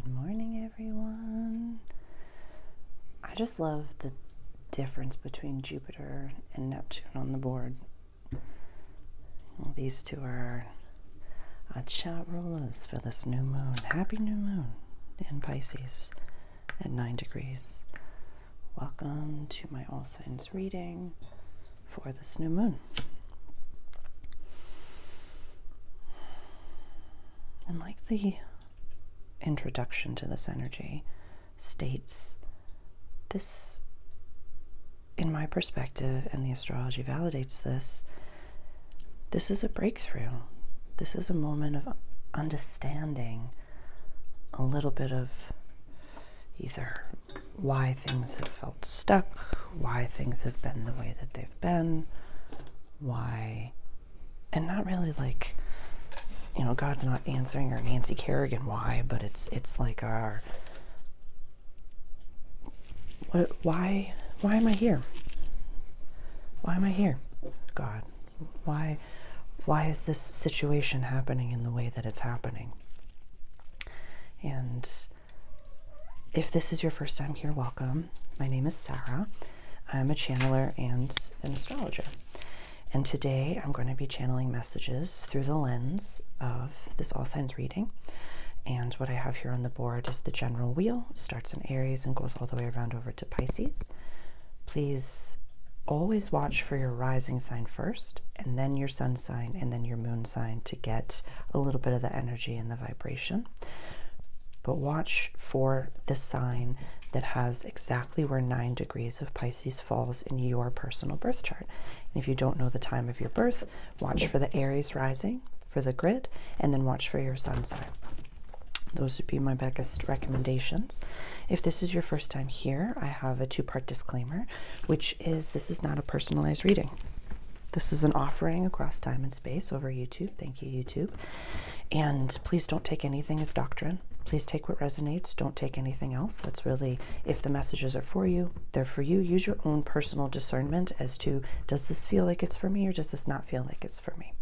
Good morning, everyone. I just love the difference between Jupiter and Neptune on the board. Well, these two are our chat rulers for this new moon. Happy new moon in Pisces at 9 degrees. Welcome to my all signs reading for this new moon. And like the introduction to this energy states, this, in my perspective, and the astrology validates this, this is a breakthrough. This is a moment of understanding a little bit of either why things have felt stuck, why things have been the way that they've been, why, and not really like, you know, God's not answering our Nancy Kerrigan why, but it's like our, why am I here? Why am I here, God? Why is this situation happening in the way that it's happening? And if this is your first time here, welcome. My name is Sarah. I'm a channeler and an astrologer. And today I'm going to be channeling messages through the lens of this all signs reading. And what I have here on the board is the general wheel. It starts in Aries and goes all the way around over to Pisces. Please always watch for your rising sign first, and then your sun sign, and then your moon sign to get a little bit of the energy and the vibration. But watch for the sign that has exactly where 9 degrees of Pisces falls in your personal birth chart. And if you don't know the time of your birth, watch for the Aries rising for the grid, and then watch for your sun sign. Those would be my biggest recommendations. If this is your first time here, I have a 2-part disclaimer, which is this is not a personalized reading. This is an offering across time and space over YouTube. Thank you, YouTube. And please don't take anything as doctrine. Please take what resonates. Don't take anything else. That's really, if the messages are for you, they're for you. Use your own personal discernment as to, does this feel like it's for me or does this not feel like it's for me?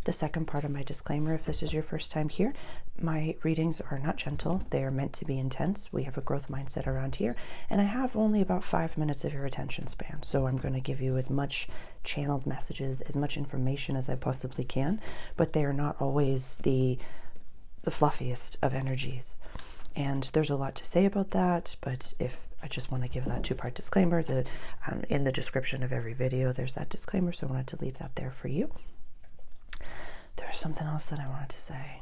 The second part of my disclaimer, if this is your first time here, my readings are not gentle. They are meant to be intense. We have a growth mindset around here, and I have only about 5 minutes of your attention span. So I'm going to give you as much channeled messages, as much information as I possibly can, but they are not always the fluffiest of energies. And there's a lot to say about that, but if I just want to give that 2-part disclaimer, in the description of every video, there's that disclaimer, so I wanted to leave that there for you. There's something else that I wanted to say.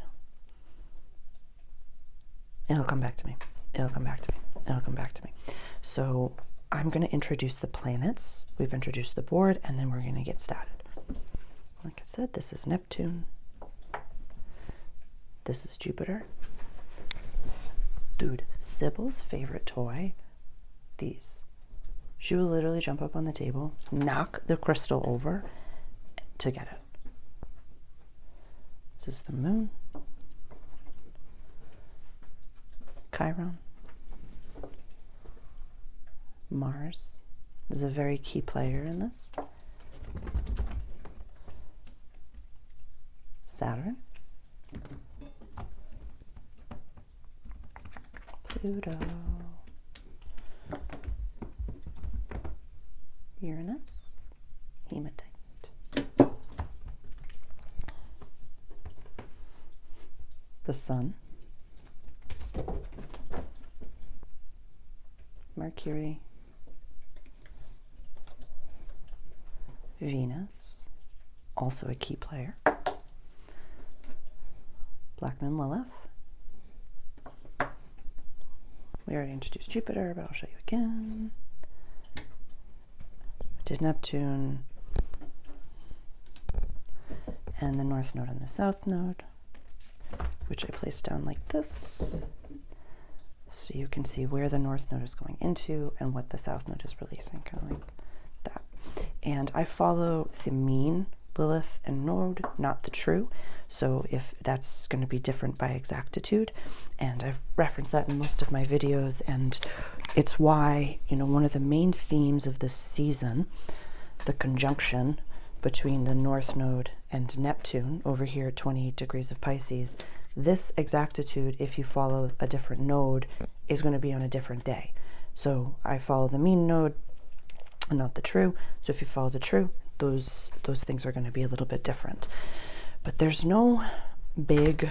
It'll come back to me. It'll come back to me. It'll come back to me. So I'm going to introduce the planets. We've introduced the board, and then we're going to get started. Like I said, this is Neptune. This is Jupiter. Dude, Sybil's favorite toy, these. She will literally jump up on the table, knock the crystal over to get it. This is the moon. Chiron. Mars is a very key player in this. Saturn. Pluto. Uranus. Hematite. The Sun, Mercury, Venus, also a key player, Black Moon Lilith. We already introduced Jupiter, but I'll show you again. Did Neptune, and the North Node and the South Node, which I placed down like this, so you can see where the North Node is going into and what the South Node is releasing, kind of like that. And I follow the mean Lilith and Node, not the true, so if that's going to be different by exactitude, and I've referenced that in most of my videos, and it's why, you know, one of the main themes of this season, the conjunction between the North Node and Neptune over here at 28 degrees of Pisces, this exactitude, if you follow a different node, is going to be on a different day. So I follow the mean node and not the true. So if you follow the true, those things are going to be a little bit different. But there's no big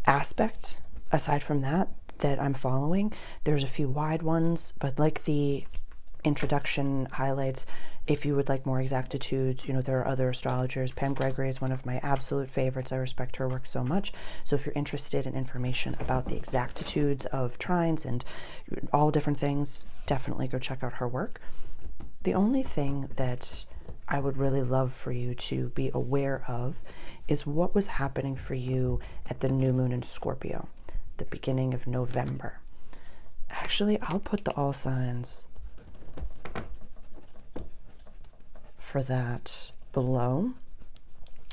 aspect aside from that I'm following. There's a few wide ones, but like the introduction highlights, if you would like more exactitudes, there are other astrologers. Pam Gregory is one of my absolute favorites. I respect her work so much. So if you're interested in information about the exactitudes of trines and all different things, definitely go check out her work. The only thing that I would really love for you to be aware of is what was happening for you at the new moon in Scorpio, the beginning of November. Actually, I'll put the all signs for that below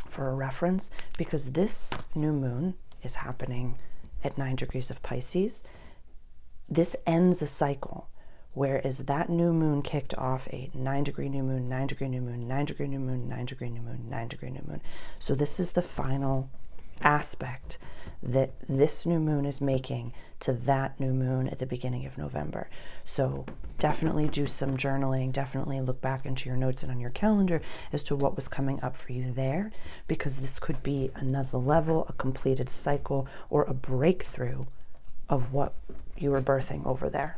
for a reference, because this new moon is happening at 9 degrees of Pisces. This ends a cycle, whereas that new moon kicked off a 9-degree new moon, 9-degree new moon, 9-degree new moon, 9-degree new moon, 9-degree new moon. So this is the final aspect that this new moon is making to that new moon at the beginning of November. So definitely do some journaling, definitely look back into your notes and on your calendar as to what was coming up for you there, because this could be another level, a completed cycle, or a breakthrough of what you were birthing over there.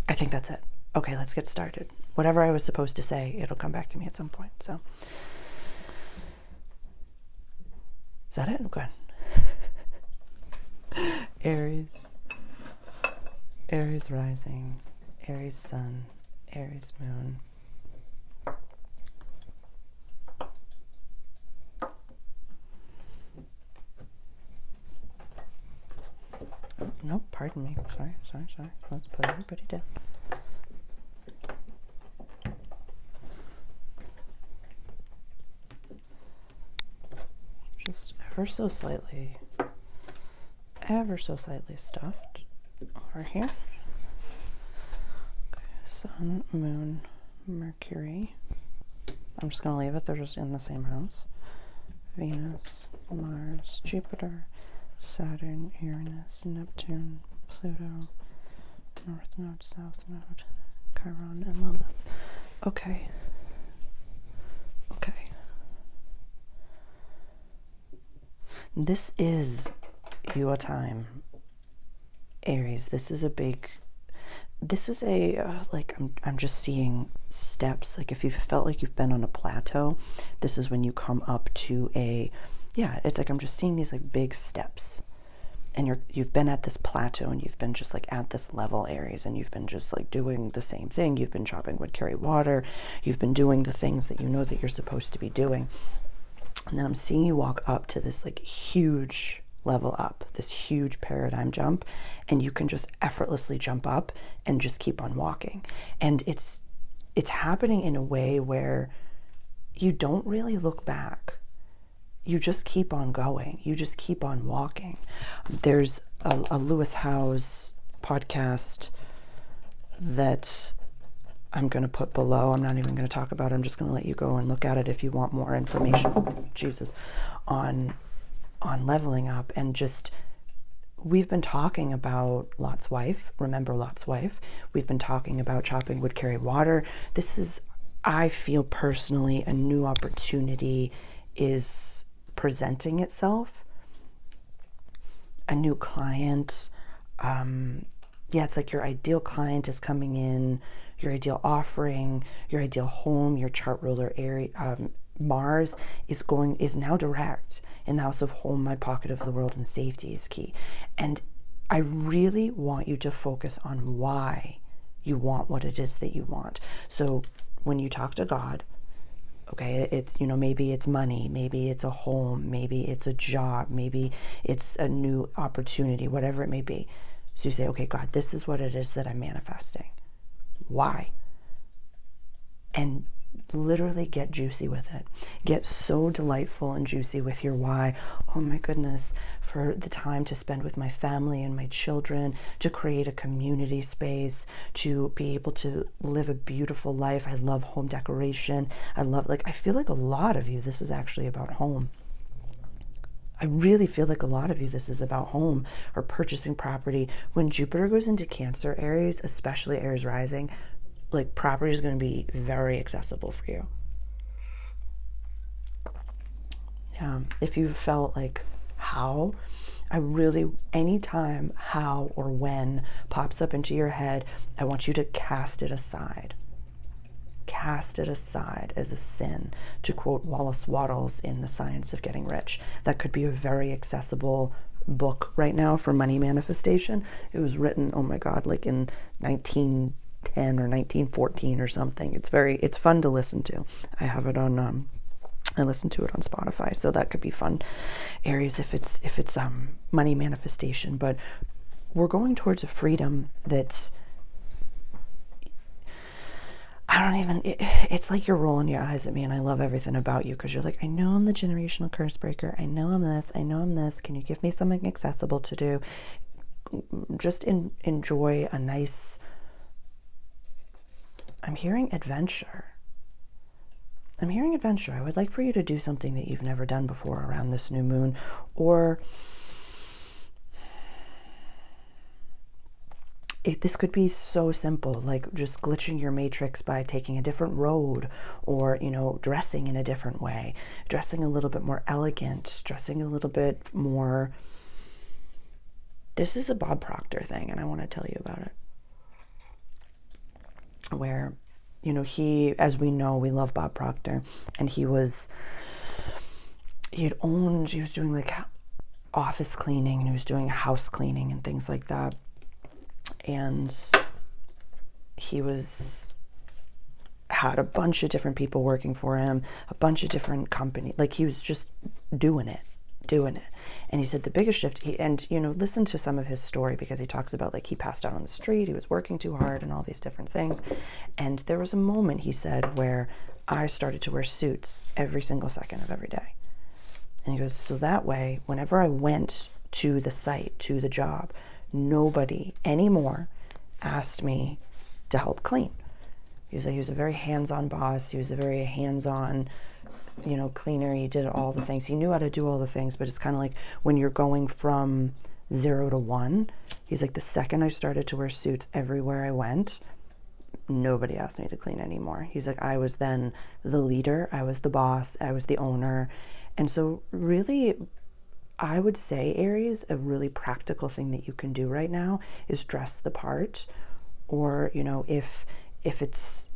I think that's it. Okay, let's get started. Whatever I was supposed to say, it'll come back to me at some point. So, is that it? Good. Aries. Aries rising. Aries sun. Aries moon. Oh, no, pardon me. Sorry. Let's put everybody down. Just ever so slightly stuffed over here. Okay, Sun, Moon, Mercury. I'm just going to leave it. They're just in the same house. Venus, Mars, Jupiter, Saturn, Uranus, Neptune, Pluto, North Node, South Node, Chiron, and Lilith. Okay. This is your time, Aries. This is I'm just seeing steps. Like if you've felt like you've been on a plateau, this is when you come up to it's like I'm just seeing these like big steps, and you've been at this plateau and you've been just like at this level, Aries, and you've been just like doing the same thing. You've been chopping wood, carry water. You've been doing the things that you know that you're supposed to be doing. And then I'm seeing you walk up to this like huge level up, this huge paradigm jump, and you can just effortlessly jump up and just keep on walking. And it's happening in a way where you don't really look back. You just keep on going. You just keep on walking. There's a Lewis Howes podcast that I'm going to put below. I'm not even going to talk about it. I'm just going to let you go and look at it if you want more information, on leveling up. And just, we've been talking about Lot's wife. Remember Lot's wife? We've been talking about chopping wood, carry water. This is, I feel personally, a new opportunity is presenting itself. A new client. It's like your ideal client is coming in, your ideal offering, your ideal home, your chart ruler Aries, Mars is now direct in the house of home, my pocket of the world, and safety is key. And I really want you to focus on why you want what it is that you want. So when you talk to God, okay, it's, maybe it's money, maybe it's a home, maybe it's a job, maybe it's a new opportunity, whatever it may be. So you say, okay, God, this is what it is that I'm manifesting. Why? And literally get juicy with it. Get so delightful and juicy with your why. Oh my goodness, for the time to spend with my family and my children, to create a community space, to be able to live a beautiful life. I love home decoration. I feel like a lot of you, this is actually about home. I really feel like a lot of you, this is about home or purchasing property. When Jupiter goes into Cancer, Aries, especially Aries rising, like property is going to be very accessible for you. Yeah, if you felt like how, anytime how or when pops up into your head, I want you to cast it aside. Cast it aside as a sin, to quote Wallace Wattles in The Science of Getting Rich. That could be a very accessible book right now for money manifestation. It was written, oh my God, like in 1910 or 1914 or something. It's fun to listen to. I have it on, I listen to it on Spotify, so that could be fun. Aries, if it's money manifestation, but we're going towards a freedom that's, it's like you're rolling your eyes at me, and I love everything about you, because you're like, I know I'm the generational curse breaker. I know I'm this. I know I'm this. Can you give me something accessible to do? Just enjoy a nice, I'm hearing adventure. I would like for you to do something that you've never done before around this new moon, or this could be so simple, like just glitching your matrix by taking a different road, or, dressing in a different way, dressing a little bit more elegant, dressing a little bit more. This is a Bob Proctor thing, and I want to tell you about it. Where, he, as we know, we love Bob Proctor, and he was doing like office cleaning, and he was doing house cleaning and things like that. And he had a bunch of different people working for him, a bunch of different companies. Like, he was just doing it. And he said the biggest shift, listen to some of his story, because he talks about, like, he passed out on the street, he was working too hard and all these different things. And there was a moment, he said, where I started to wear suits every single second of every day. And he goes, so that way, whenever I went to the site, to the job, nobody anymore asked me to help clean. He was a very hands-on boss. He was a very hands-on, cleaner. He did all the things. He knew how to do all the things, but it's kind of like when you're going from 0 to 1. He's like, the second I started to wear suits everywhere I went, nobody asked me to clean anymore. He's like, I was then the leader. I was the boss. I was the owner. And so really, I would say, Aries, a really practical thing that you can do right now is dress the part. Or, if it's,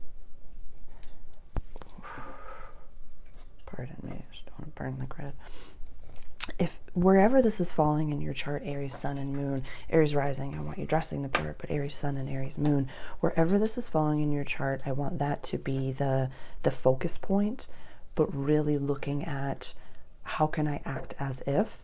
pardon me, I just don't want to burn the grid. If wherever this is falling in your chart, Aries sun and moon, Aries rising, I want you dressing the part, but Aries sun and Aries moon, wherever this is falling in your chart, I want that to be the focus point, but really looking at how can I act as if,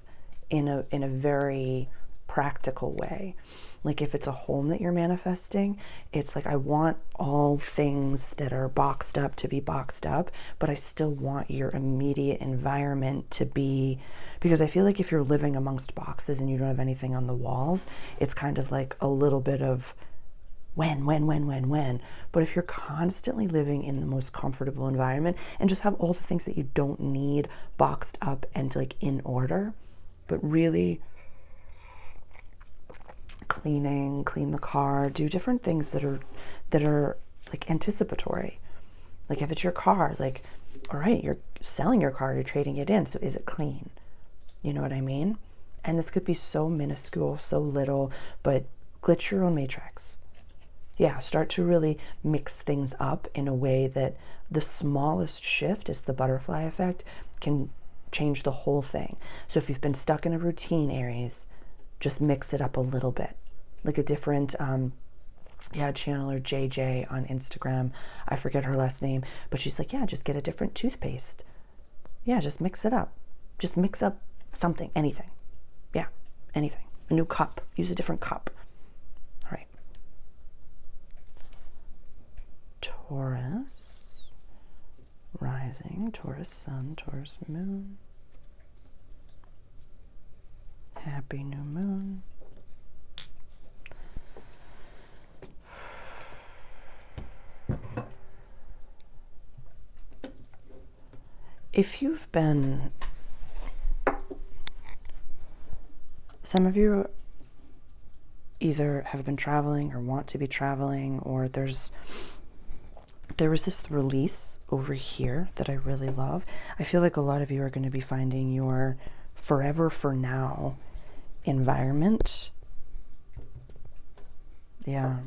in a very practical way. Like, if it's a home that you're manifesting, it's like, I want all things that are boxed up to be boxed up, but I still want your immediate environment to be, because I feel like if you're living amongst boxes and you don't have anything on the walls, it's kind of like a little bit of when. But if you're constantly living in the most comfortable environment and just have all the things that you don't need boxed up and like in order, but really clean the car, do different things that are like anticipatory. Like, if it's your car, like, all right, you're selling your car, you're trading it in, so is it clean? You know what I mean? And this could be so minuscule, so little, but glitch your own matrix. Yeah, start to really mix things up in a way that the smallest shift, is the butterfly effect, can change the whole thing. So if you've been stuck in a routine, Aries, just mix it up a little bit. Like a different, channeler JJ on Instagram, I forget her last name, but she's like, yeah, just get a different toothpaste. Yeah, just mix it up. Just mix up something, anything. Yeah, anything. A new cup. Use a different cup. All right. Taurus. rising, Taurus sun, Taurus moon. Happy new moon. If you've been, some of you either have been traveling or want to be traveling, or there was this release over here that I really love. I feel like a lot of you are going to be finding your forever for now environment. Yeah,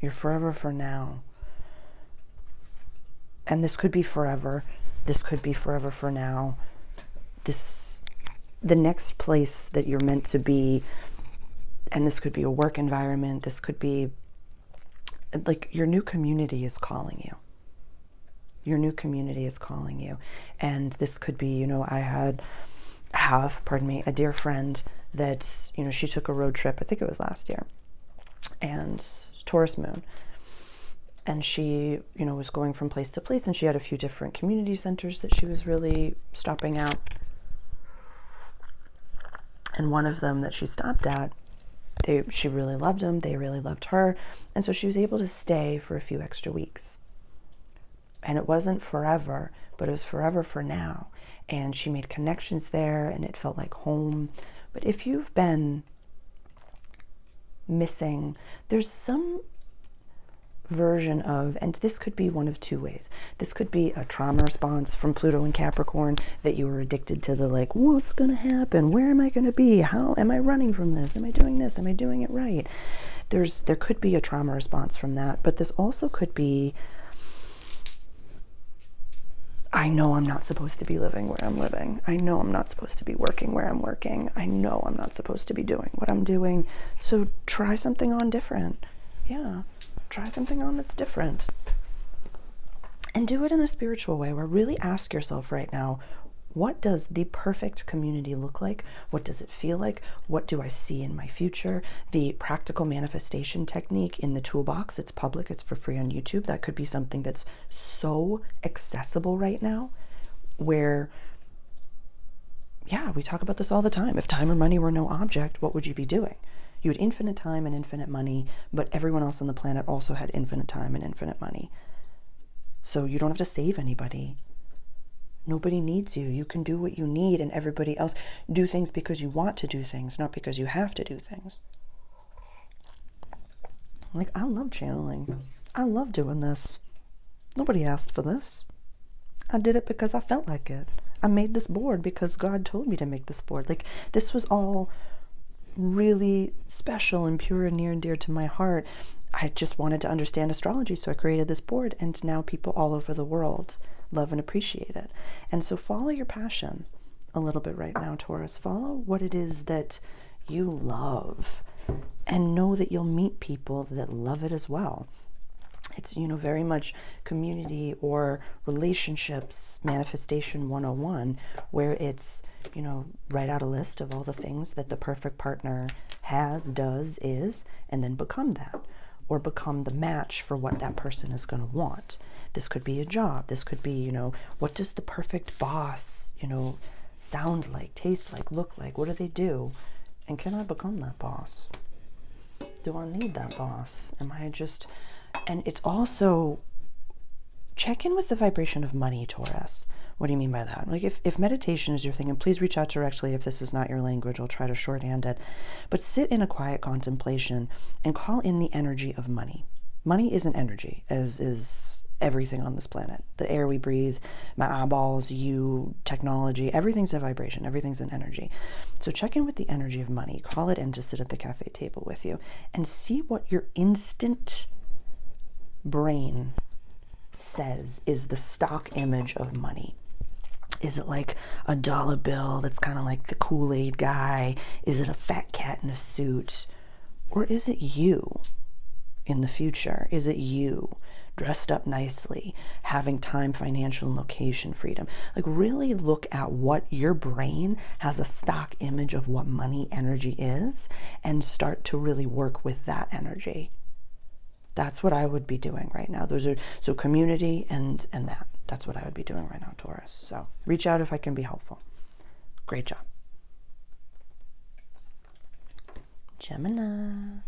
your forever for now. And this could be forever. This could be forever for now. The next place that you're meant to be, and this could be a work environment. This could be like your new community is calling you. Your new community is calling you. And this could be, you know, I have a dear friend that, you know, she took a road trip, I think it was last year, and Taurus moon. And she, you know, was going from place to place, and she had a few different community centers that she was really stopping at. And one of them that she stopped at, she really loved them, they really loved her, and so she was able to stay for a few extra weeks. And it wasn't forever, but it was forever for now. And she made connections there, and it felt like home. But if you've been missing, there's some version of, and this could be one of two ways. This could be a trauma response from Pluto and Capricorn, that you were addicted to the like, what's going to happen? Where am I going to be? How am I running from this? Am I doing this? Am I doing it right? There could be a trauma response from that, but this also could be, I know I'm not supposed to be living where I'm living. I know I'm not supposed to be working where I'm working. I know I'm not supposed to be doing what I'm doing. So try something on different. Yeah. Try something on that's different. And do it in a spiritual way, where really ask yourself right now, what does the perfect community look like? What does it feel like? What do I see in my future? The practical manifestation technique in the toolbox, it's public, it's for free on YouTube. That could be something that's so accessible right now, where, yeah, we talk about this all the time. If time or money were no object, what would you be doing? You had infinite time and infinite money, but everyone else on the planet also had infinite time and infinite money. So you don't have to save anybody. Nobody needs you. You can do what you need, and everybody else do things because you want to do things, not because you have to do things. Like, I love channeling. I love doing this. Nobody asked for this. I did it because I felt like it. I made this board because God told me to make this board. Like, this was all really special and pure and near and dear to my heart. I just wanted to understand astrology, so I created this board, and now people all over the world love and appreciate it. And so follow your passion a little bit right now, Taurus. Follow what it is that you love, and know that you'll meet people that love it as well. It's, you know, very much community or relationships manifestation 101, where it's, you know, write out a list of all the things that the perfect partner has, does, is, and then become that, or become the match for what that person is going to want. This could be a job. This could be, you know, what does the perfect boss, you know, sound like, taste like, look like? What do they do? And can I become that boss? Do I need that boss? Am I just... And it's also, check in with the vibration of money, Taurus. What do you mean by that? Like, if meditation is your thing, and please reach out directly if this is not your language, I'll try to shorthand it. But sit in a quiet contemplation and call in the energy of money. Money is an energy, as is everything on this planet. The air we breathe, my eyeballs, you, technology, everything's a vibration, everything's an energy. So check in with the energy of money. Call it in to sit at the cafe table with you, and see what your instant brain says is the stock image of money. Is it like a dollar bill that's kind of like the Kool-Aid guy? Is it a fat cat in a suit? Or is it you in the future? Is it you dressed up nicely, having time, financial, and location freedom? Like, really look at what your brain has a stock image of what money energy is, and start to really work with that energy. That's what I would be doing right now. Those are, so community and That's what I would be doing right now, Taurus. So reach out if I can be helpful. Great job. Gemini.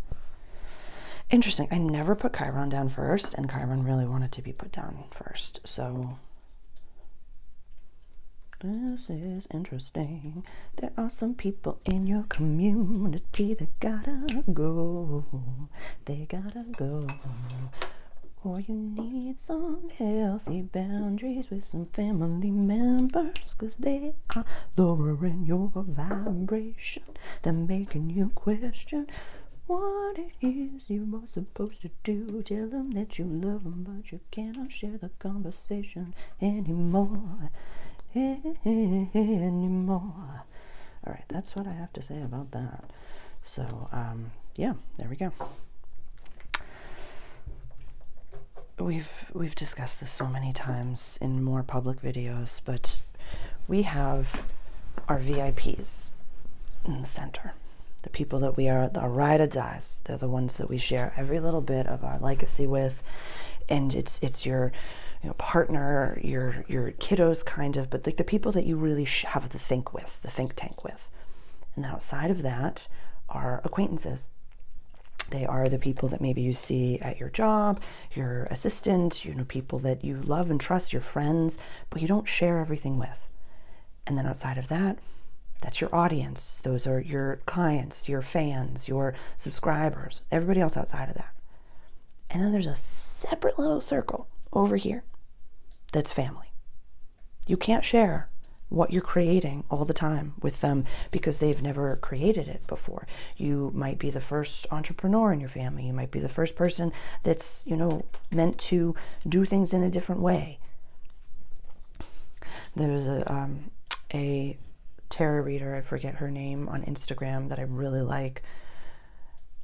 Interesting. I never put Chiron down first, and Chiron really wanted to be put down first. So this is interesting. There are some people in your community that gotta go. They gotta go. Or you need some healthy boundaries with some family members, 'cause they are lowering your vibration. They're making you question what it is you are supposed to do. Tell them that you love them, but you cannot share the conversation anymore. Anymore. All right, that's what I have to say about that. So, yeah, there we go. We've discussed this so many times in more public videos, but we have our VIPs in the center. The people that we are, our ride or dies. They're the ones that we share every little bit of our legacy with, and it's your partner, your kiddos, kind of, but like the people that you really have the think tank with. And outside of that are acquaintances. They are the people that maybe you see at your job, your assistant, people that you love and trust, your friends, but you don't share everything with. And then outside of that, that's your audience. Those are your clients, your fans, your subscribers, everybody else outside of that. And then there's a separate little circle over here that's family. You can't share what you're creating all the time with them because they've never created it before. You might be the first entrepreneur in your family. You might be the first person that's, meant to do things in a different way. There's a tarot reader, I forget her name, on Instagram that I really like.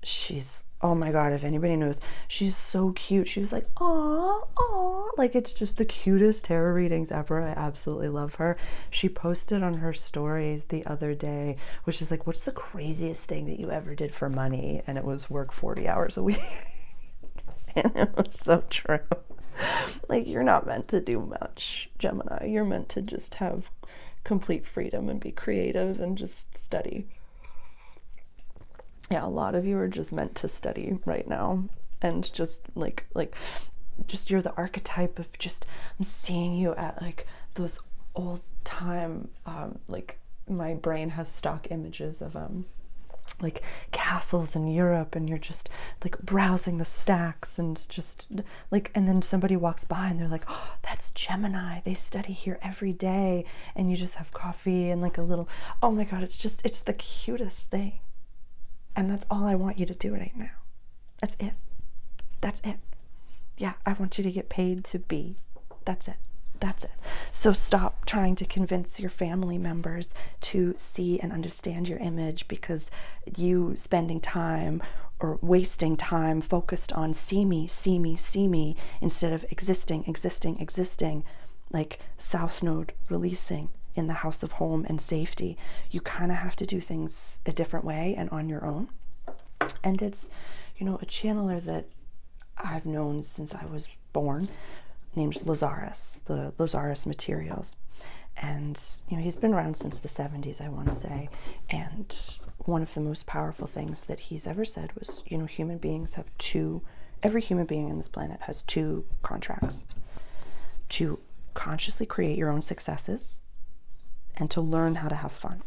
She's, oh my God, if anybody knows, she's so cute. She was like, aw, like it's just the cutest tarot readings ever. I absolutely love her. She posted on her stories the other day, which is like, what's the craziest thing that you ever did for money? And it was work 40 hours a week. And it was so true. Like, you're not meant to do much, Gemini. You're meant to just have complete freedom and be creative and just study. Yeah, a lot of you are just meant to study right now, and just like just you're the archetype of just, I'm seeing you at like those old time, like my brain has stock images of like castles in Europe, and you're just like browsing the stacks and just like, and then somebody walks by and they're like, oh, that's Gemini, they study here every day, and you just have coffee and like a little, oh my God, it's the cutest thing. And that's all I want you to do right now. That's it. That's it. Yeah, I want you to get paid to be. That's it. That's it. So stop trying to convince your family members to see and understand your image, because you spending time or wasting time focused on see me, instead of existing, like South Node releasing in the house of home and safety. You kind of have to do things a different way and on your own. And it's, a channeler that I've known since I was born, named Lazarus, the Lazarus materials. And, he's been around since the 70s, I want to say. And one of the most powerful things that he's ever said was, human beings have every human being on this planet has two contracts: to consciously create your own successes, and to learn how to have fun.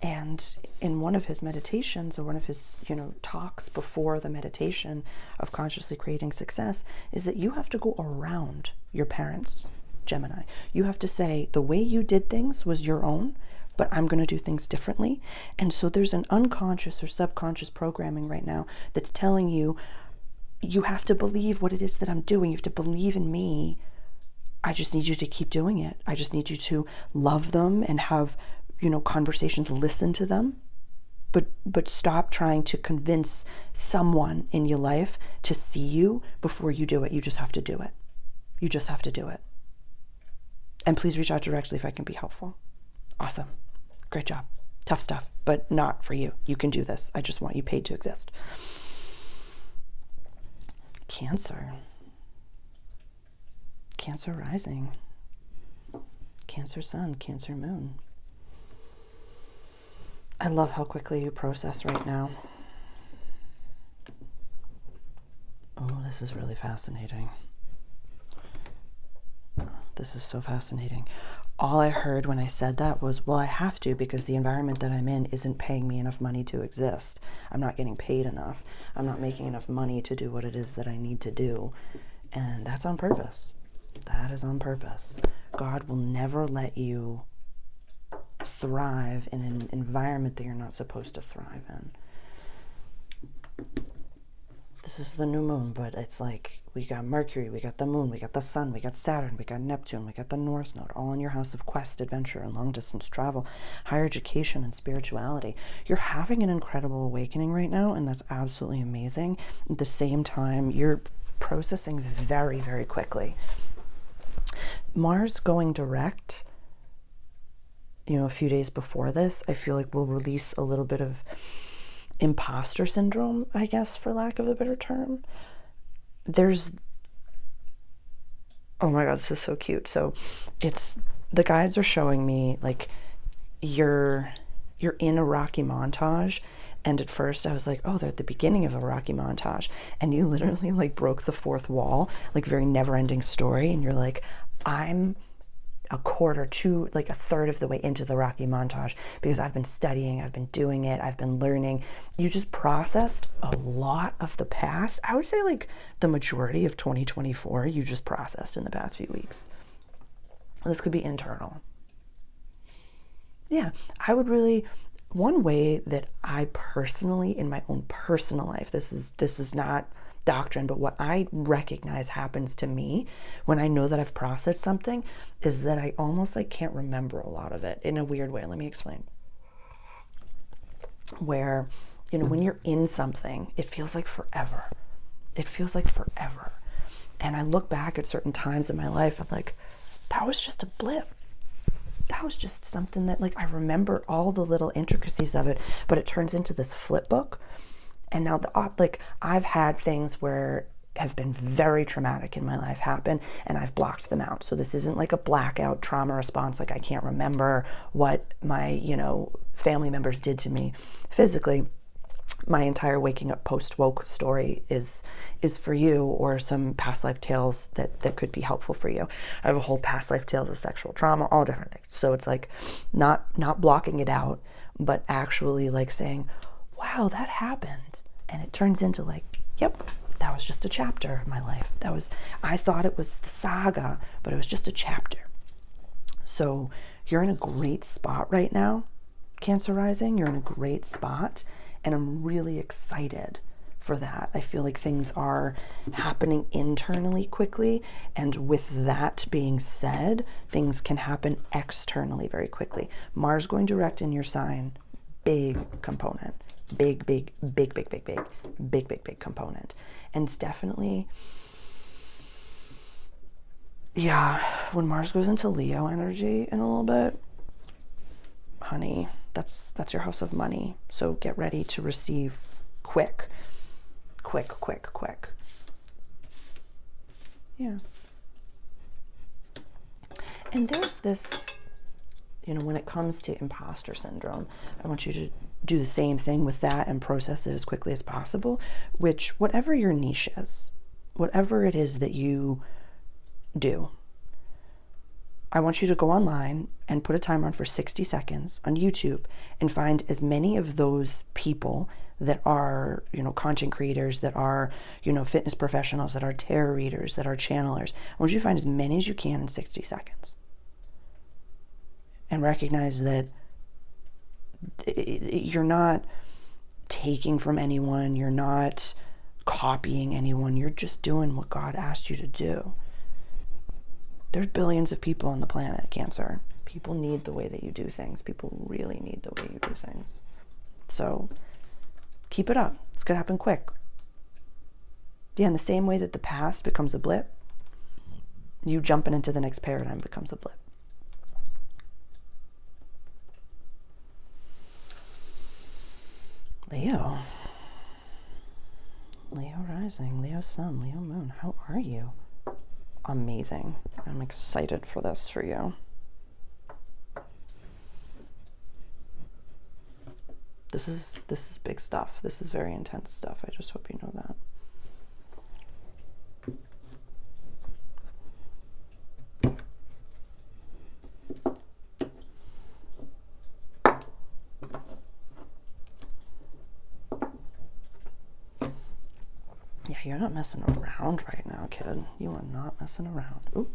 And in one of his meditations, or one of his, talks before the meditation of consciously creating success, is that you have to go around your parents, Gemini. You have to say, the way you did things was your own, but I'm going to do things differently. And so there's an unconscious or subconscious programming right now that's telling you, you have to believe what it is that I'm doing. You have to believe in me. I just need you to keep doing it. I just need you to love them and have, conversations, listen to them, but stop trying to convince someone in your life to see you before you do it. You just have to do it. You just have to do it. And please reach out directly if I can be helpful. Awesome. Great job. Tough stuff, but not for you. You can do this. I just want you paid to exist. Cancer. Cancer rising, Cancer sun, Cancer moon. I love how quickly you process right now. Oh, this is really fascinating. This is so fascinating. All I heard when I said that was, well, I have to because the environment that I'm in isn't paying me enough money to exist. I'm not getting paid enough. I'm not making enough money to do what it is that I need to do. And that's on purpose. That is on purpose. God will never let you thrive in an environment that you're not supposed to thrive in. This is the new moon, but it's like we got Mercury, we got the moon, we got the sun, we got Saturn, we got Neptune, we got the North Node, all in your house of quest, adventure, and long-distance travel, higher education, and spirituality. You're having an incredible awakening right now, and that's absolutely amazing. At the same time, you're processing very, very quickly. Mars going direct, a few days before this, I feel like will release a little bit of imposter syndrome, I guess, for lack of a better term. Oh my God, this is so cute. So the guides are showing me like you're in a Rocky montage. And at first I was like, oh, they're at the beginning of a Rocky montage. And you literally like broke the fourth wall, like very never ending story. And you're like, I'm a quarter to like a third of the way into the Rocky montage because I've been studying, I've been doing it, I've been learning. You just processed a lot of the past. I would say like the majority of 2024 you just processed in the past few weeks. This could be internal. Yeah, I would really, one way that I personally, in my own personal life, this is not doctrine, but what I recognize happens to me when I know that I've processed something is that I almost like can't remember a lot of it in a weird way. Let me explain. Where, when you're in something, it feels like forever. It feels like forever. And I look back at certain times in my life, I'm like, that was just a blip. That was just something that like I remember all the little intricacies of it, but it turns into this flip book. And now I've had things where have been very traumatic in my life happen and I've blocked them out. So this isn't like a blackout trauma response, like I can't remember what my, family members did to me physically. My entire waking up post-woke story is for you, or some past life tales that could be helpful for you. I have a whole past life tales of sexual trauma, all different things. So it's like not blocking it out, but actually like saying, wow, that happened. And it turns into like, yep, that was just a chapter of my life. I thought it was the saga, but it was just a chapter. So you're in a great spot right now, Cancer rising. You're in a great spot. And I'm really excited for that. I feel like things are happening internally quickly. And with that being said, things can happen externally very quickly. Mars going direct in your sign, big component. Big component. And it's definitely, yeah, when Mars goes into Leo energy in a little bit, honey, that's your house of money. So get ready to receive quick. Yeah. And there's this, when it comes to imposter syndrome, I want you to do the same thing with that and process it as quickly as possible, which whatever your niche is, whatever it is that you do, I want you to go online and put a timer on for 60 seconds on YouTube and find as many of those people that are, content creators, that are, fitness professionals, that are tarot readers, that are channelers. I want you to find as many as you can in 60 seconds. And recognize that you're not taking from anyone, you're not copying anyone, you're just doing what God asked you to do. There's billions of people on the planet, Cancer. People need the way that you do things. People really need the way you do things. So keep it up. It's going to happen quick. Yeah, in the same way that the past becomes a blip, you jumping into the next paradigm becomes a blip. Leo rising, Leo sun, Leo moon, how are you? amazing. I'm excited for this for you. This is big stuff. This is very intense stuff. I just hope you know that. Yeah, you're not messing around right now, kid. You are not messing around. Ooh,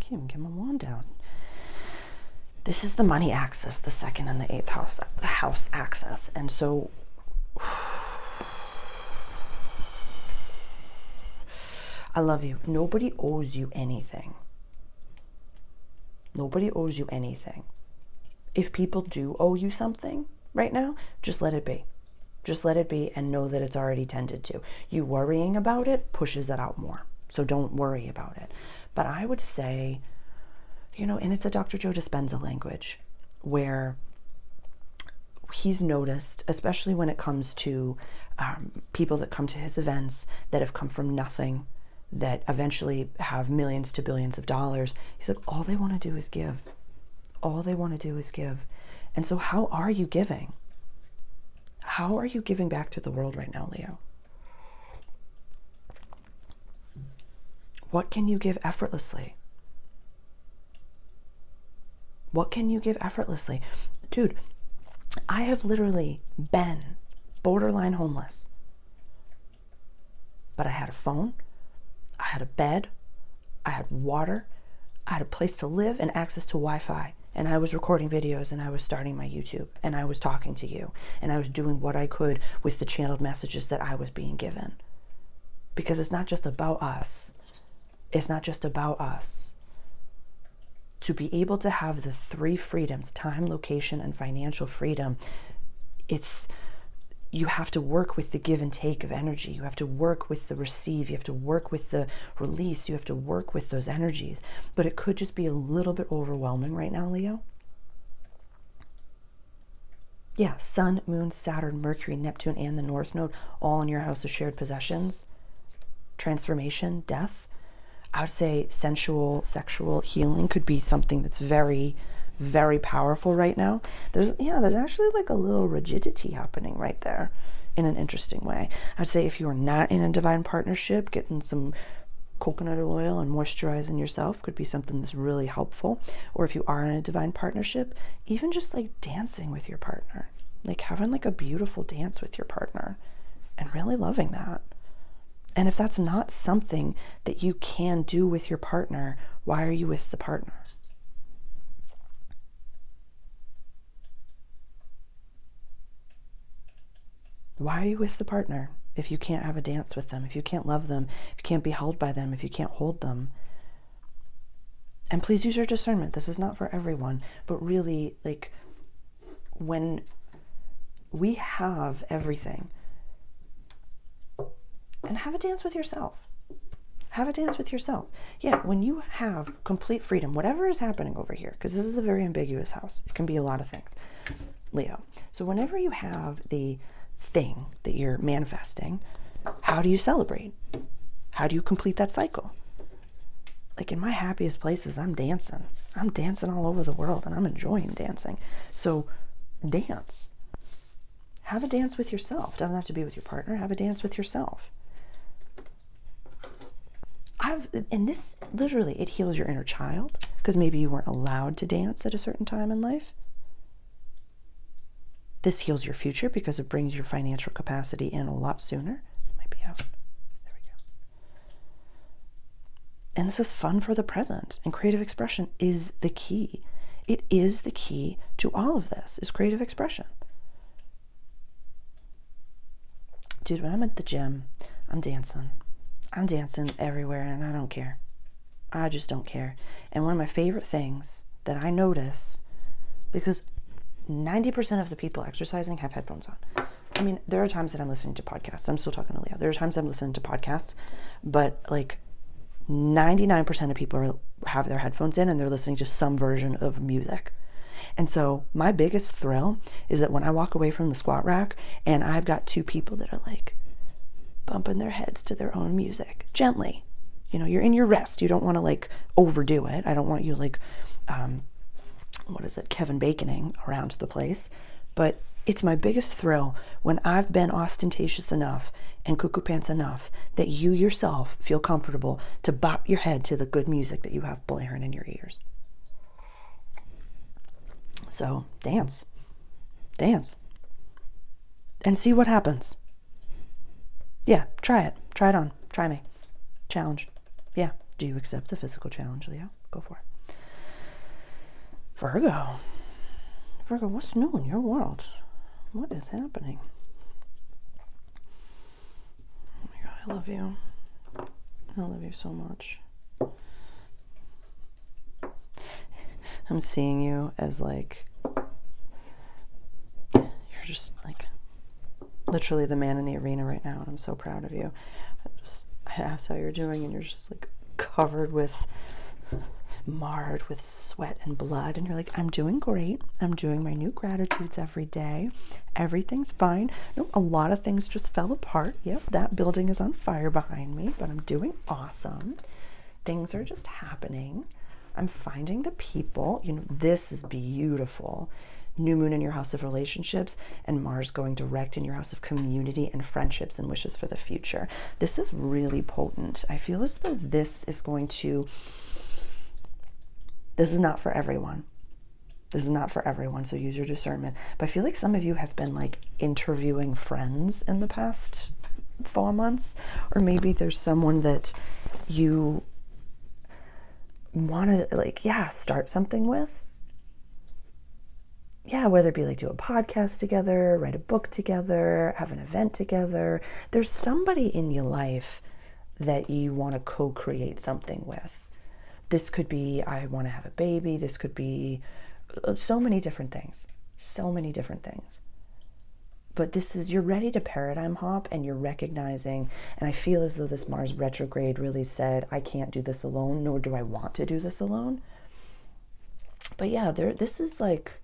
can't even get my wand down. This is the money axis, the second and the 8th house, the house axis. And so I love you. Nobody owes you anything. Nobody owes you anything. If people do owe you something right now, just let it be. Just let it be and know that it's already tended to. You worrying about it pushes it out more. So don't worry about it. But I would say, you know, and it's a Dr. Joe Dispenza language where he's noticed, especially when it comes to people that come to his events that have come from nothing, that eventually have millions to billions of dollars. He's like, all they want to do is give. All they want to do is give. And so how are you giving? How are you giving back to the world right now, Leo? What can you give effortlessly? What can you give effortlessly? Dude, I have literally been borderline homeless. But I had a phone, I had a bed, I had water, I had a place to live and access to Wi-Fi. And I was recording videos and I was starting my YouTube and I was talking to you and I was doing what I could with the channeled messages that I was being given. Because it's not just about us. It's not just about us. To be able to have the 3 freedoms, time, location, and financial freedom, you have to work with the give and take of energy. You have to work with the receive. You have to work with the release. You have to work with those energies. But it could just be a little bit overwhelming right now, Leo. Yeah, Sun, Moon, Saturn, Mercury, Neptune, and the North Node, all in your house of shared possessions. Transformation, death. I would say sensual, sexual healing could be something that's very, very powerful right now. There's actually like a little rigidity happening right there in an interesting way. I'd say if you are not in a divine partnership, getting some coconut oil and moisturizing yourself could be something that's really helpful. Or if you are in a divine partnership, even just like dancing with your partner, like having like a beautiful dance with your partner and really loving that. And if that's not something that you can do with your partner, why are you with the partner? Why are you with the partner if you can't have a dance with them, if you can't love them, if you can't be held by them, if you can't hold them? And please use your discernment. This is not for everyone, but really, like, when we have everything, and have a dance with yourself. Have a dance with yourself. Yeah, when you have complete freedom, whatever is happening over here, because this is a very ambiguous house. It can be a lot of things, Leo. So whenever you have the thing that you're manifesting, how do you celebrate? How do you complete that cycle? Like in my happiest places, I'm dancing. I'm dancing all over the world and I'm enjoying dancing. So dance. Have a dance with yourself. Doesn't have to be with your partner. Have a dance with yourself. And this literally, it heals your inner child because maybe you weren't allowed to dance at a certain time in life. This heals your future because it brings your financial capacity in a lot sooner. It might be out. There we go. And this is fun for the present. And creative expression is the key. It is the key to all of this, is creative expression. Dude, when I'm at the gym, I'm dancing. I'm dancing everywhere and I don't care. I just don't care. And one of my favorite things that I notice, because 90% of the people exercising have headphones on. I mean, there are times that I'm listening to podcasts. I'm still talking to Leo. There are times I'm listening to podcasts, but like 99% of people have their headphones in and they're listening to some version of music. And so my biggest thrill is that when I walk away from the squat rack and I've got 2 people that are like bumping their heads to their own music, gently, You know, you're in your rest. You don't want to like overdo it. I don't want you like, Kevin Baconing around the place. But it's my biggest thrill when I've been ostentatious enough and cuckoo pants enough that you yourself feel comfortable to bop your head to the good music that you have blaring in your ears. So dance, and see what happens. Yeah, try it on, try me, challenge. Yeah, do you accept the physical challenge, Leo? Go for it. Virgo, what's new in your world? What is happening? Oh my God, I love you. I love you so much. I'm seeing you as like, you're just like literally the man in the arena right now, and I'm so proud of you. I asked how you're doing, and you're just like marred with sweat and blood, and you're like, I'm doing great. I'm doing my new gratitudes every day. Everything's fine. No, a lot of things just fell apart. Yep, that building is on fire behind me, but I'm doing awesome. Things are just happening. I'm finding the people. You know, this is beautiful. New moon in your house of relationships and Mars going direct in your house of community and friendships and wishes for the future. This is really potent. I feel as though this is not for everyone. This is not for everyone, so use your discernment. But I feel like some of you have been like interviewing friends in the past 4 months, or maybe there's someone that you want to like, start something with. Yeah, whether it be like do a podcast together, write a book together, have an event together. There's somebody in your life that you want to co-create something with. This could be, I want to have a baby. This could be so many different things. But this is, you're ready to paradigm hop, and you're recognizing, and I feel as though this Mars retrograde really said, I can't do this alone, nor do I want to do this alone. But yeah, this is like,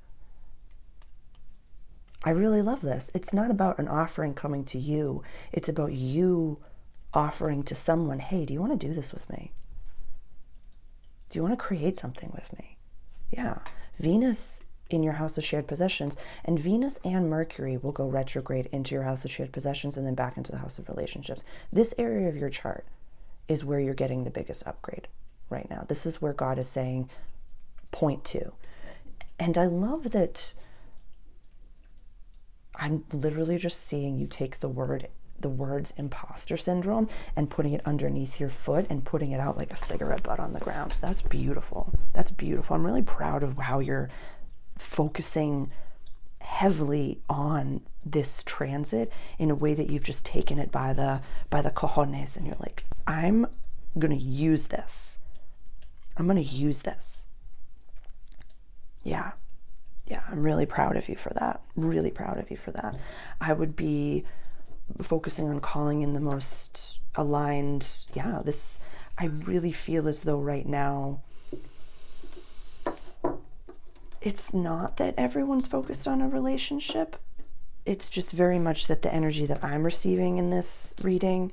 I really love this. It's not about an offering coming to you. It's about you offering to someone, hey, do you want to do this with me? Do you want to create something with me? Yeah. Venus in your house of shared possessions, and Venus and Mercury will go retrograde into your house of shared possessions and then back into the house of relationships. This area of your chart is where you're getting the biggest upgrade right now. This is where God is saying, point to. And I love that I'm literally just seeing you take the words imposter syndrome and putting it underneath your foot and putting it out like a cigarette butt on the ground. That's beautiful. I'm really proud of how you're focusing heavily on this transit in a way that you've just taken it by the cojones, and you're like, I'm going to use this. Yeah, I'm really proud of you for that. I would be focusing on calling in the most aligned. I really feel as though right now it's not that everyone's focused on a relationship. It's just very much that the energy that I'm receiving in this reading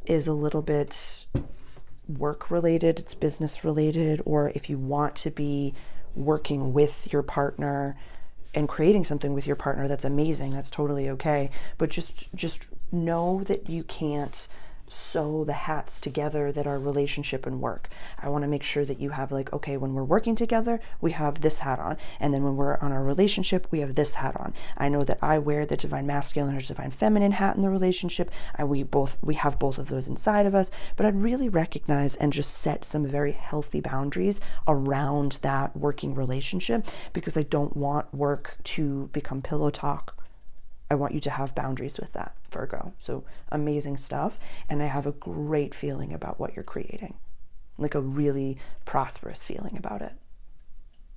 is a little bit work related, it's business related, or if you want to be working with your partner and creating something with your partner, that's amazing. That's totally okay. But just know that you can't sew the hats together that are relationship and work. I want to make sure that you have like, okay, when we're working together, we have this hat on. And then when we're on our relationship, we have this hat on. I know that I wear the divine masculine or divine feminine hat in the relationship. We have both of those inside of us. But I'd really recognize and just set some very healthy boundaries around that working relationship, because I don't want work to become pillow talk. I want you to have boundaries with that, Virgo. So amazing stuff. And I have a great feeling about what you're creating. Like a really prosperous feeling about it.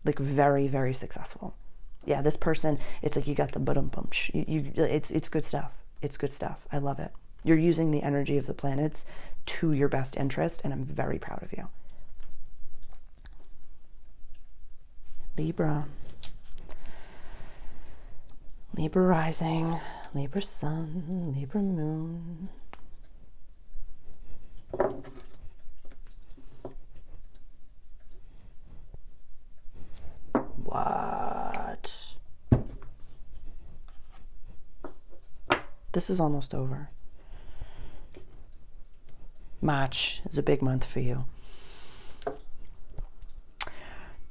Like very, very successful. Yeah, this person, it's like you got the ba-dum-bum-sh. It's good stuff. It's good stuff. I love it. You're using the energy of the planets to your best interest, and I'm very proud of you. Libra rising, Libra sun, Libra moon. this is almost over. March is a big month for you.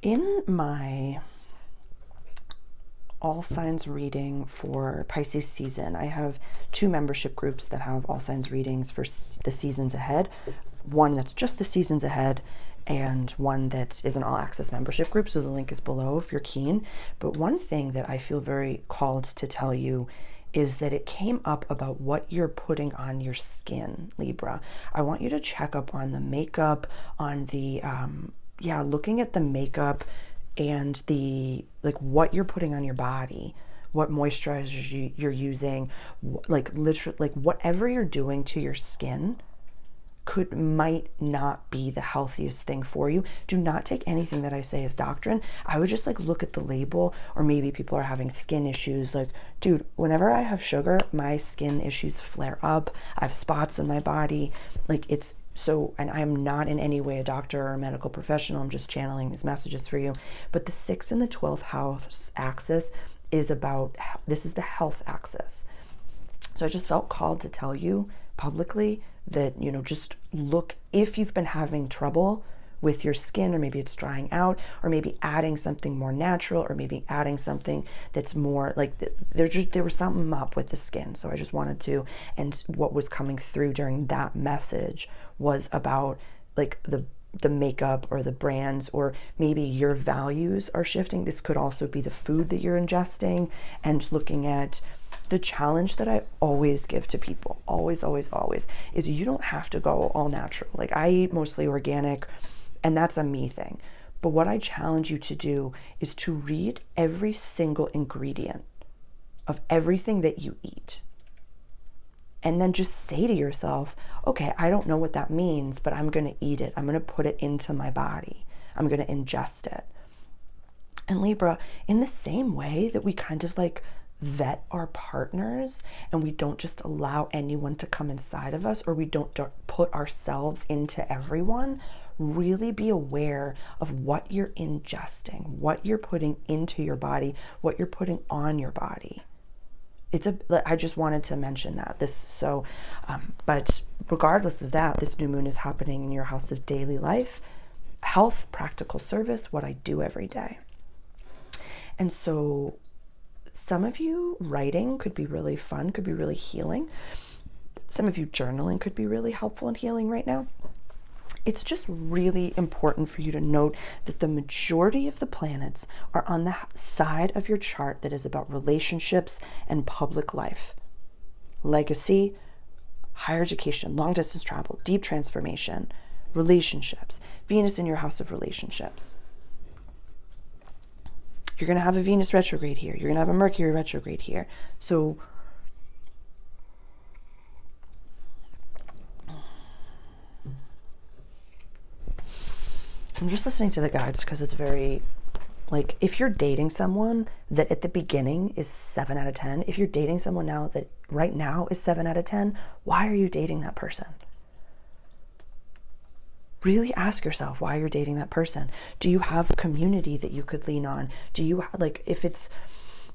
In my all signs reading for Pisces season, I have 2 membership groups that have all signs readings for the seasons ahead. One that's just the seasons ahead, and one that is an all access membership group. So the link is below if you're keen. But one thing that I feel very called to tell you is that it came up about what you're putting on your skin, Libra. I want you to check up on the makeup, on the, looking at the makeup and the, like, what you're putting on your body, what moisturizers you're using, like literally, like whatever you're doing to your skin might not be the healthiest thing for you. Do not take anything that I say as doctrine. I would just like look at the label, or maybe people are having skin issues. Like, dude, whenever I have sugar, my skin issues flare up. I have spots in my body. Like, it's so, and I'm not in any way a doctor or a medical professional. I'm just channeling these messages for you. But the 6th and the 12th house axis is about, this is the health axis. So I just felt called to tell you publicly that, you know, just look, if you've been having trouble with your skin, or maybe it's drying out, or maybe adding something more natural, or maybe adding something that's more like, there was something up with the skin. So I just wanted to, and what was coming through during that message was about like the makeup or the brands, or maybe your values are shifting. This could also be the food that you're ingesting, and looking at the challenge that I always give to people, always, is you don't have to go all natural. Like, I eat mostly organic, and that's a me thing. But what I challenge you to do is to read every single ingredient of everything that you eat. And then just say to yourself, okay, I don't know what that means, but I'm going to eat it. I'm going to put it into my body. I'm going to ingest it. And Libra, in the same way that we kind of like vet our partners, and we don't just allow anyone to come inside of us, or we don't put ourselves into everyone, really be aware of what you're ingesting, what you're putting into your body, what you're putting on your body. I just wanted to mention that but regardless of that, this new moon is happening in your house of daily life, health, practical service, what I do every day. And so some of you writing could be really fun, could be really healing. Some of you journaling could be really helpful and healing right now. It's just really important for you to note that the majority of the planets are on the side of your chart that is about relationships and public life, legacy, higher education, long distance travel, deep transformation, relationships, Venus in your house of relationships. You're going to have a Venus retrograde here. You're going to have a Mercury retrograde here. So I'm just listening to the guides because it's very, like, if you're dating someone that at the beginning is 7 out of 10, if you're dating someone now that right now is 7 out of 10, why are you dating that person? Really ask yourself why you're dating that person. Do you have community that you could lean on? Do you have, like, if it's,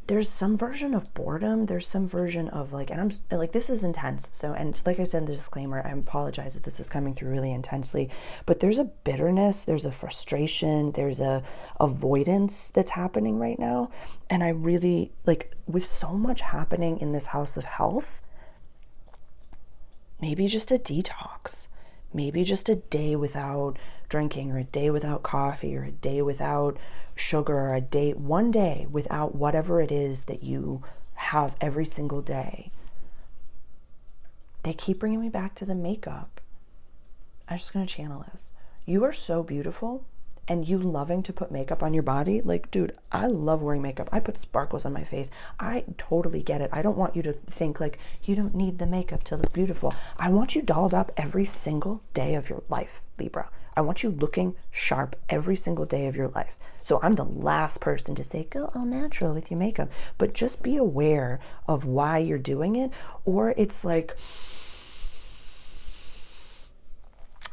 there's some version of boredom, there's some version of like, and I'm like, this is intense. So, and like I said in the disclaimer, I apologize if this is coming through really intensely, but there's a bitterness, there's a frustration, there's a avoidance that's happening right now. And I really, like, with so much happening in this house of health, maybe just a detox. Maybe just a day without drinking, or a day without coffee, or a day without sugar, or one day without whatever it is that you have every single day. They keep bringing me back to the makeup. I'm just going to channel this. You are so beautiful, and you loving to put makeup on your body. Like, dude, I love wearing makeup. I put sparkles on my face. I totally get it. I don't want you to think like you don't need the makeup to look beautiful. I want you dolled up every single day of your life, Libra. I want you looking sharp every single day of your life. So I'm the last person to say, go all natural with your makeup. But just be aware of why you're doing it. Or it's like,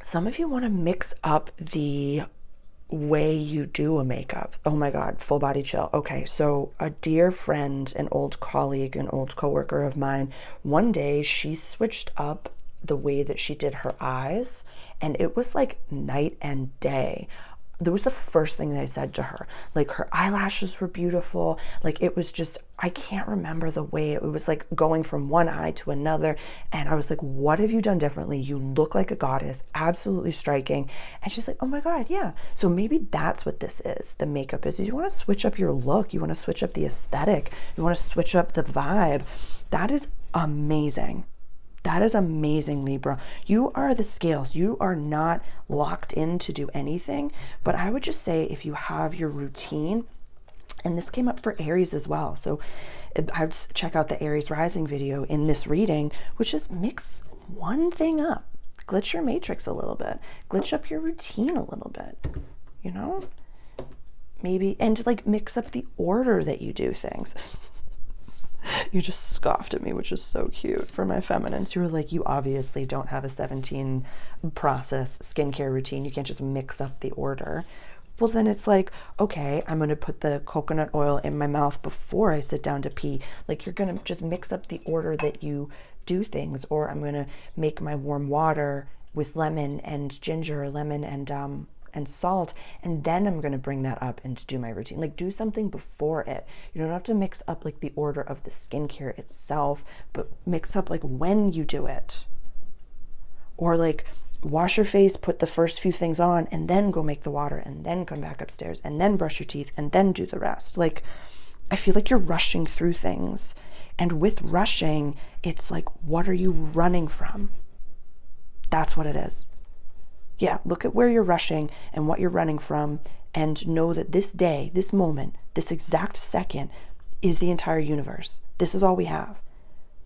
some of you want to mix up the way you do a makeup. Oh my God, full body chill. Okay, so a dear friend, an old colleague, an old coworker of mine, one day she switched up the way that she did her eyes, and it was like night and day. That was the first thing that I said to her. Like, her eyelashes were beautiful. Like, it was just, I can't remember the way. It was like going from one eye to another. And I was like, what have you done differently? You look like a goddess, absolutely striking. And she's like, oh my God, yeah. So maybe that's what this is. The makeup is you want to switch up your look. You want to switch up the aesthetic. You want to switch up the vibe. That is amazing. That is amazing, Libra. You are the scales. You are not locked in to do anything. But I would just say if you have your routine, and this came up for Aries as well. So I would check out the Aries rising video in this reading, which is mix one thing up. Glitch your matrix a little bit. Glitch up your routine a little bit, you know? Maybe, and like mix up the order that you do things. You just scoffed at me, which is so cute for my feminines. You were like, you obviously don't have a 17 process skincare routine. You can't just mix up the order. Well, then it's like, okay, I'm going to put the coconut oil in my mouth before I sit down to pee. Like, you're going to just mix up the order that you do things. Or I'm going to make my warm water with lemon and ginger, lemon and salt, and then I'm going to bring that up and do my routine. Like, do something before it. You don't have to mix up like the order of the skincare itself, but mix up like when you do it. Or like wash your face, put the first few things on, and then go make the water, and then come back upstairs, and then brush your teeth, and then do the rest. Like, I feel like you're rushing through things. And with rushing, it's like, what are you running from? That's what it is. Yeah, look at where you're rushing and what you're running from, and know that this day, this moment, this exact second is the entire universe. This is all we have.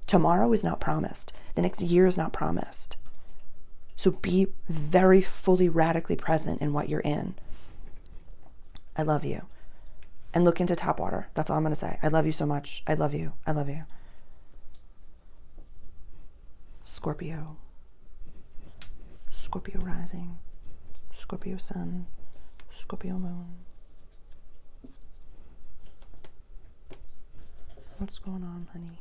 Tomorrow is not promised. The next year is not promised. So be very fully, radically present in what you're in. I love you. And look into tap water. That's all I'm going to say. I love you so much. I love you. I love you. Scorpio. Scorpio rising, Scorpio sun, Scorpio moon. What's going on, honey?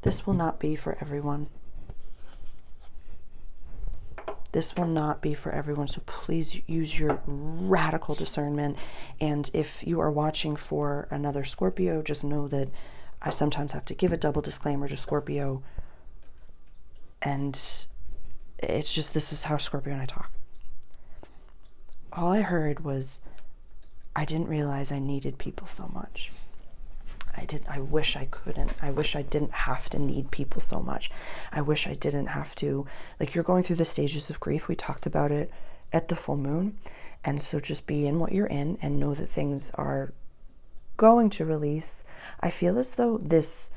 This will not be for everyone. This will not be for everyone, so please use your radical discernment. And if you are watching for another Scorpio, just know that I sometimes have to give a double disclaimer to Scorpio. And it's just, this is how Scorpio and I talk. All I heard was, I didn't realize I needed people so much. I wish I couldn't. I wish I didn't have to need people so much. I wish I didn't have to, like, you're going through the stages of grief. We talked about it at the full moon. And so just be in what you're in and know that things are going to release. I feel as though this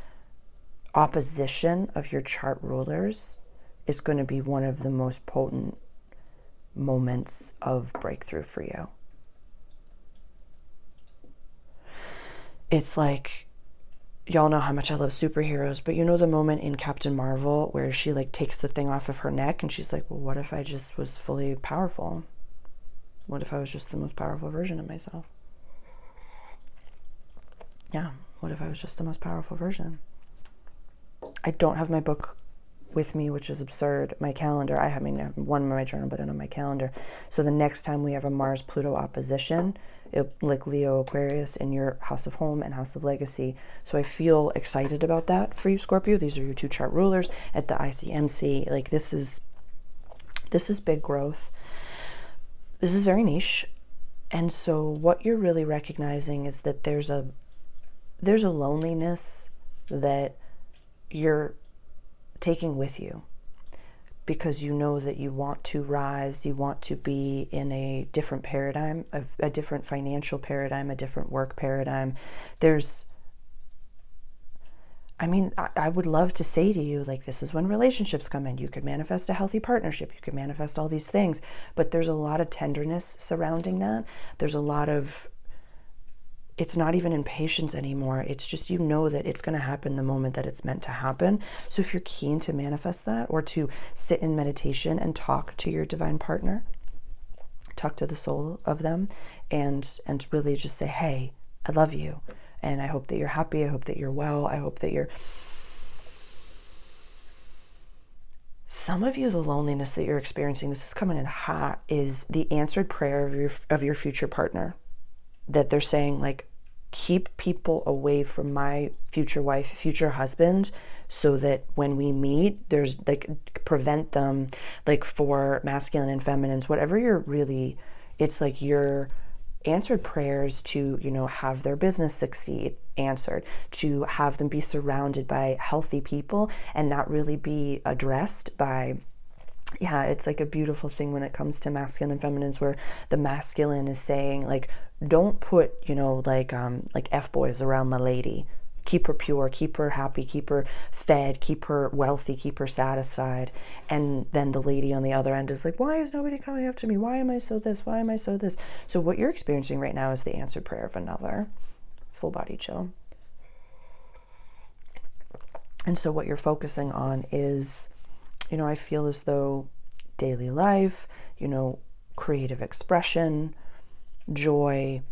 opposition of your chart rulers is going to be one of the most potent moments of breakthrough for you. It's like, y'all know how much I love superheroes, but you know the moment in Captain Marvel where she like takes the thing off of her neck and she's like, well, what if I just was fully powerful? What if I was just the most powerful version of myself? Yeah, what if I was just the most powerful version? I don't have my book with me, which is absurd. My calendar, I mean, I have one in my journal, but I don't have my calendar. So the next time we have a Mars-Pluto opposition, like Leo, Aquarius in your house of home and house of legacy. So I feel excited about that for you, Scorpio. These are your two chart rulers at the ICMC. Like, this is big growth. This is very niche. And so what you're really recognizing is that there's a loneliness that you're taking with you, because you know that you want to rise, you want to be in a different paradigm, a different financial paradigm, a different work paradigm. I would love to say to you, like, this is when relationships come in. You could manifest a healthy partnership. You could manifest all these things, but there's a lot of tenderness surrounding that. There's a lot of it's not even impatience anymore. It's just, you know that it's going to happen the moment that it's meant to happen. So if you're keen to manifest that, or to sit in meditation and talk to your divine partner, talk to the soul of them, and really just say, hey, I love you, and I hope that you're happy. I hope that you're well. I hope that you're... Some of you, the loneliness that you're experiencing, this is coming in hot, is the answered prayer of your future partner. That they're saying, like, keep people away from my future wife, future husband, so that when we meet, there's like, prevent them, like, for masculine and feminines, whatever you're really, it's like your answered prayers to, you know, have their business succeed, answered, to have them be surrounded by healthy people and not really be addressed by... Yeah, it's like a beautiful thing when it comes to masculine and feminines, where the masculine is saying, like, don't put, you know, like F-boys around my lady. Keep her pure, keep her happy, keep her fed, keep her wealthy, keep her satisfied. And then the lady on the other end is like, why is nobody coming up to me? Why am I so this? Why am I so this? So what you're experiencing right now is the answered prayer of another. Full body chill. And so what you're focusing on is, you know, I feel as though daily life, you know, creative expression, joy.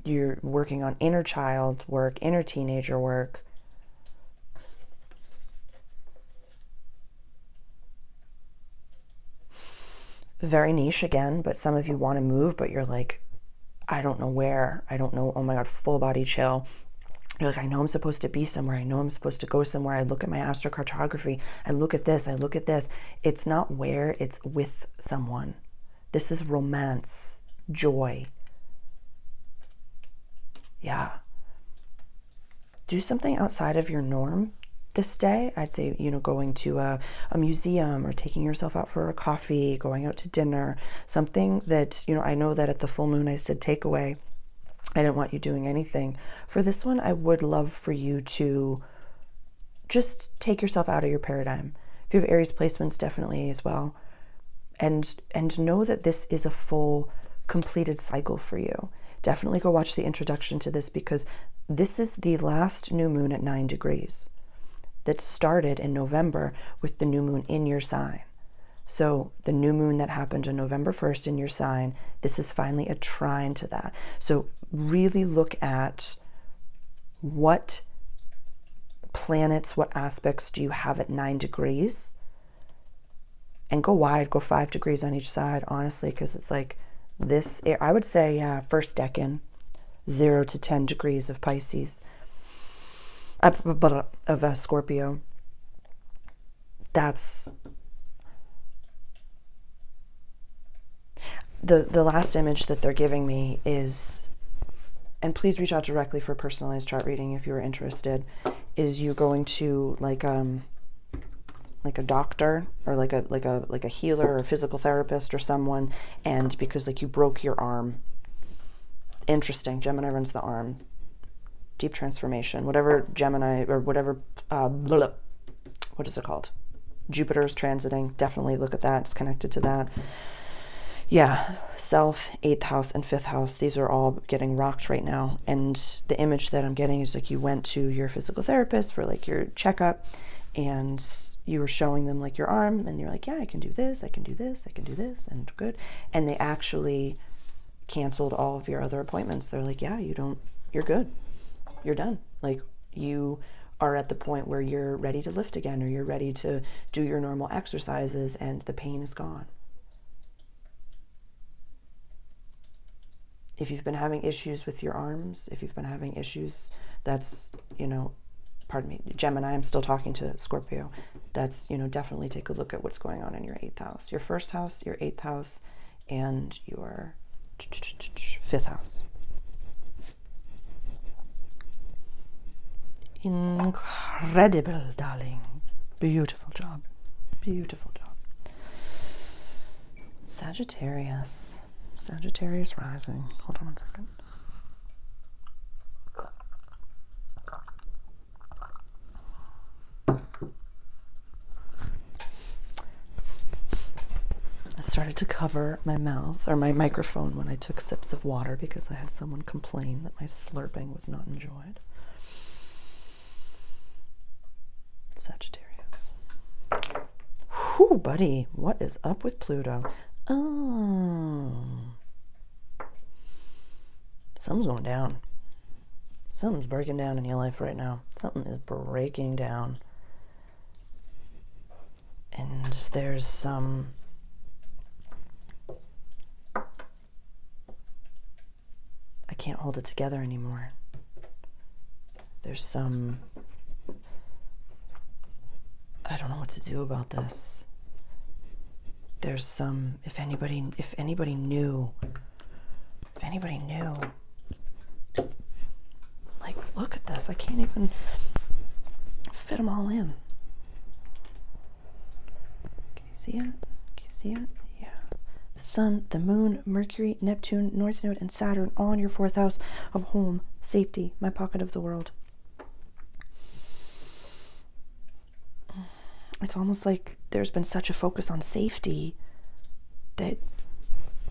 You're working on inner child work, inner teenager work. Very niche again, but some of you want to move, but you're like, I don't know where. I don't know. Oh my God, full body chill. You're like, I know I'm supposed to be somewhere. I know I'm supposed to go somewhere. I look at my astrocartography. I look at this. I look at this. It's not where, it's with someone. This is romance, joy. Yeah. Do something outside of your norm this day. I'd say, you know, going to a museum, or taking yourself out for a coffee, going out to dinner, something that, you know, I know that at the full moon I said takeaway. I didn't want you doing anything. For this one, I would love for you to just take yourself out of your paradigm. If you have Aries placements, definitely as well. And know that this is a full completed cycle for you. Definitely go watch the introduction to this, because this is the last new moon at 9 degrees that started in November with the new moon in your sign. So the new moon that happened on November 1st in your sign, this is finally a trine to that. So really look at what planets, what aspects do you have at 9 degrees, and go wide, go 5 degrees on each side, honestly, because it's like this, I would say, yeah, first decan, 0 to 10 degrees of Pisces, of Scorpio. That's the last image that they're giving me is, and please reach out directly for personalized chart reading if you're interested, is you going to like a doctor, or like a healer or a physical therapist or someone, and because like you broke your arm. Interesting. Gemini runs the arm. Deep transformation. Whatever Gemini, or whatever, what is it called? Jupiter's transiting. Definitely look at that. It's connected to that. Yeah, self, 8th house, and 5th house, these are all getting rocked right now. And the image that I'm getting is like you went to your physical therapist for like your checkup, and you were showing them like your arm, and you're like, yeah, I can do this, I can do this, I can do this, and good. And they actually canceled all of your other appointments. They're like, yeah, you're good. You're done. Like, you are at the point where you're ready to lift again, or you're ready to do your normal exercises, and the pain is gone. If you've been having issues with your arms, if you've been having issues, that's, you know, pardon me, Gemini, I'm still talking to Scorpio. That's, you know, definitely take a look at what's going on in your 8th house. Your 1st house, your 8th house, and your 5th house. Incredible, darling. Beautiful job. Beautiful job. Sagittarius. Sagittarius rising. Hold on one second. started to cover my mouth or my microphone when I took sips of water because I had someone complain that my slurping was not enjoyed. Sagittarius. Whew, buddy, what is up with Pluto? Oh, something's going down. Something's breaking down in your life right now. Something is breaking down. And there's some I can't hold it together anymore. There's some I don't know what to do about this. There's some if anybody knew, like, look at this. I can't even fit them all in. Can you see it? Can you see it? Yeah. The Sun, the Moon, Mercury, Neptune, North Node, and Saturn all in your 4th house of home, safety, my pocket of the world. It's almost like there's been such a focus on safety that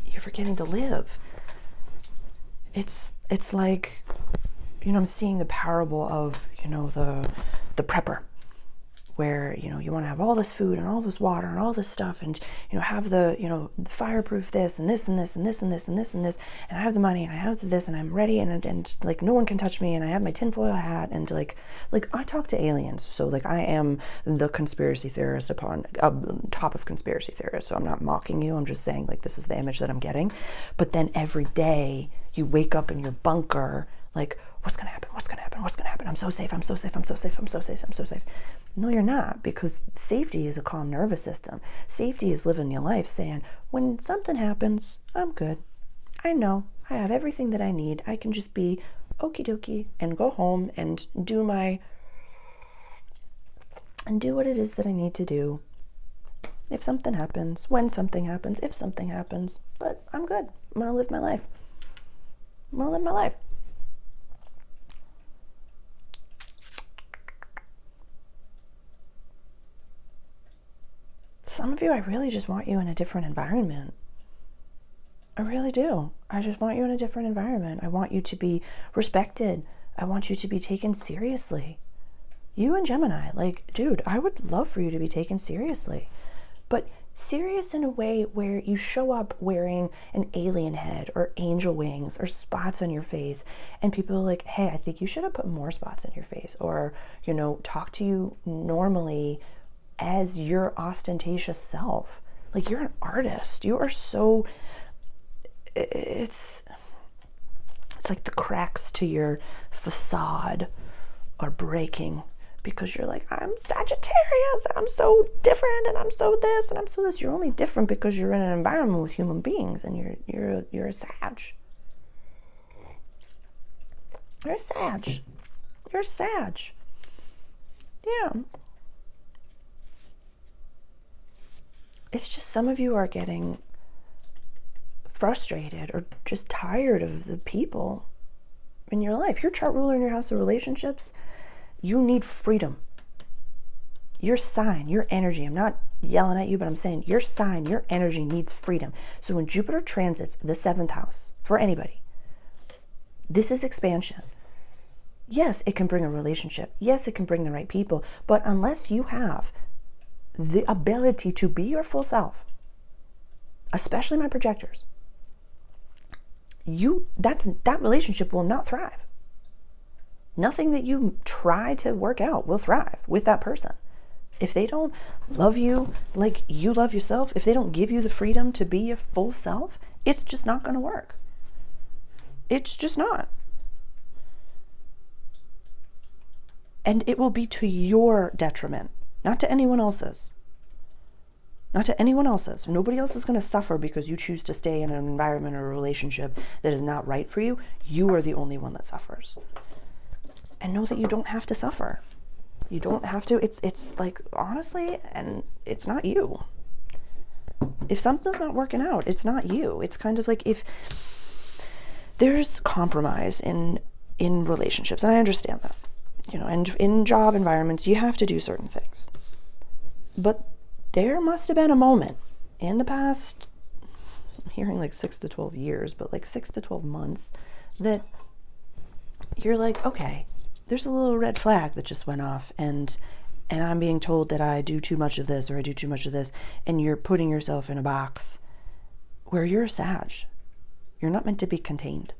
you're forgetting to live. It's like, I'm seeing the parable of, the prepper, where, you want to have all this food and all this water and all this stuff and, have the, fireproof this and this and this and this and this and this and this, and I have the money and I have this and I'm ready and like no one can touch me and I have my tinfoil hat and like I talk to aliens, so like I am the conspiracy theorist upon top of conspiracy theorists, so I'm not mocking you, I'm just saying like this is the image that I'm getting. But then every day you wake up in your bunker like, what's gonna happen? What's gonna happen? What's gonna happen? I'm so safe. I'm so safe. I'm so safe. I'm so safe. I'm so safe. No, you're not, because safety is a calm nervous system. Safety is living your life saying, when something happens, I'm good. I know. I have everything that I need. I can just be okie dokie and go home and do what it is that I need to do. If something happens, when something happens, if something happens, but I'm good. I'm gonna live my life. Some of you, I really just want you in a different environment. I really do. I just want you in a different environment. I want you to be respected. I want you to be taken seriously. You and Gemini, like, dude, I would love for you to be taken seriously. But serious in a way where you show up wearing an alien head or angel wings or spots on your face, and people are like, hey, I think you should have put more spots on your face, or, talk to you normally as your ostentatious self. Like, you're an artist. You are so, it's like the cracks to your facade are breaking because you're like, I'm Sagittarius and I'm so different and I'm so this and I'm so this. You're only different because you're in an environment with human beings and you're a Sag. You're a Sag. You're a Sag. Yeah. It's just some of you are getting frustrated or just tired of the people in your life. Your chart ruler in your house of relationships, you need freedom. Your sign, your energy, I'm not yelling at you, but I'm saying your sign, your energy needs freedom. So when Jupiter transits the 7th house, for anybody, this is expansion. Yes, it can bring a relationship. Yes, it can bring the right people. But unless you have the ability to be your full self, especially my projectors, that relationship will not thrive. Nothing that you try to work out will thrive with that person. If they don't love you like you love yourself, if they don't give you the freedom to be your full self, it's just not going to work. It's just not. And it will be to your detriment. Not to anyone else's. Not to anyone else's. Nobody else is going to suffer because you choose to stay in an environment or a relationship that is not right for you. You are the only one that suffers. And know that you don't have to suffer. You don't have to. It's like, honestly, and it's not you. If something's not working out, it's not you. It's kind of like if there's compromise in relationships, and I understand that. And in job environments, you have to do certain things. But there must have been a moment in the past hearing like 6 to 12 years, but like 6 to 12 months that you're like, okay, there's a little red flag that just went off, and I'm being told that I do too much of this or I do too much of this, and you're putting yourself in a box where you're a Sag. You're not meant to be contained